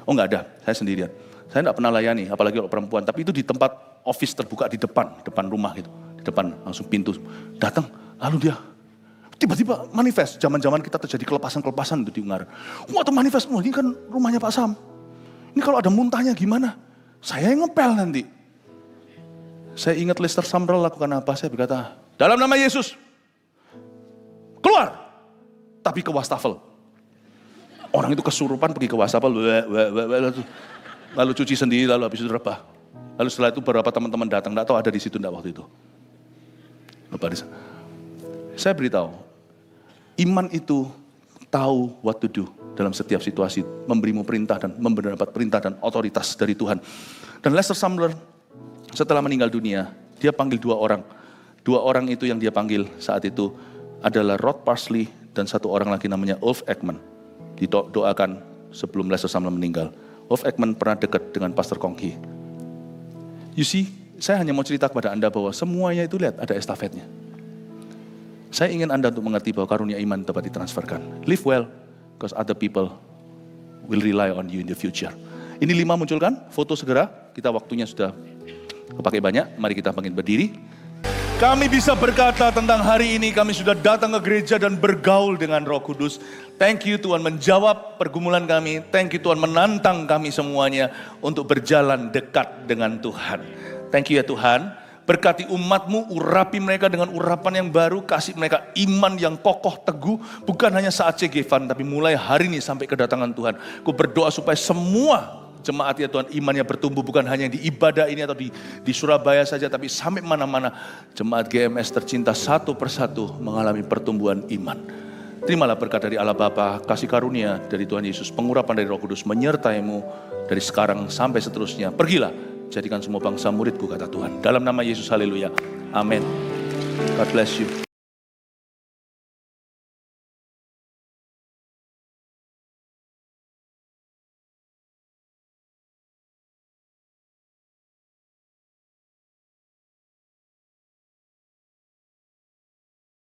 Oh nggak ada, saya sendirian. Saya nggak pernah layani, apalagi kalau perempuan. Tapi itu di tempat office terbuka di depan rumah gitu, di depan langsung pintu. Datang, lalu dia tiba-tiba manifest. Zaman-zaman kita terjadi kelepasan-kelepasan itu di Ungaran. Wah itu manifest, ini kan rumahnya Pak Sam. Ini kalau ada muntahnya gimana? Saya yang ngepel nanti. Saya ingat Lester Sumrall lakukan apa? Saya berkata, dalam nama Yesus, keluar. Tapi ke wastafel. Orang itu kesurupan pergi ke wastafel. Lalu cuci sendiri, lalu habis itu rebah. Lalu setelah itu beberapa teman-teman datang, enggak tahu ada di situ enggak waktu itu. Saya beritahu, iman itu tahu what to do dalam setiap situasi, memberimu perintah dan mendapat perintah dan otoritas dari Tuhan. Dan Lester Sumrall setelah meninggal dunia, dia panggil dua orang. Dua orang itu yang dia panggil saat itu adalah Rod Parsley dan satu orang lagi namanya Ulf Ekman. Didoakan sebelum Lester Sumrall meninggal. Ulf Ekman pernah dekat dengan Pastor Kong Hee. You see, saya hanya mau cerita kepada Anda bahwa semuanya itu lihat ada estafetnya. Saya ingin Anda untuk mengerti bahwa karunia iman dapat ditransferkan. Live well, because other people will rely on you in the future. Ini 5 munculkan, foto segera, kita waktunya sudah kepakai banyak, mari kita bangkit berdiri. Kami bisa berkata tentang hari ini, kami sudah datang ke gereja dan bergaul dengan Roh Kudus. Thank you Tuhan menjawab pergumulan kami, thank you Tuhan menantang kami semuanya untuk berjalan dekat dengan Tuhan. Thank you ya Tuhan. Berkati umat-Mu, urapi mereka dengan urapan yang baru, kasih mereka iman yang kokoh, teguh, bukan hanya saat CG Fund, tapi mulai hari ini sampai kedatangan Tuhan. Ku berdoa supaya semua jemaat ya Tuhan, imannya bertumbuh, bukan hanya di ibadah ini atau di Surabaya saja, tapi sampai mana-mana jemaat GMS tercinta satu persatu mengalami pertumbuhan iman. Terimalah berkat dari Allah Bapa, kasih karunia dari Tuhan Yesus, pengurapan dari Roh Kudus menyertai-Mu dari sekarang sampai seterusnya. Pergilah, jadikan semua bangsa muridku, kata Tuhan. Dalam nama Yesus, haleluya. Amin. God bless you.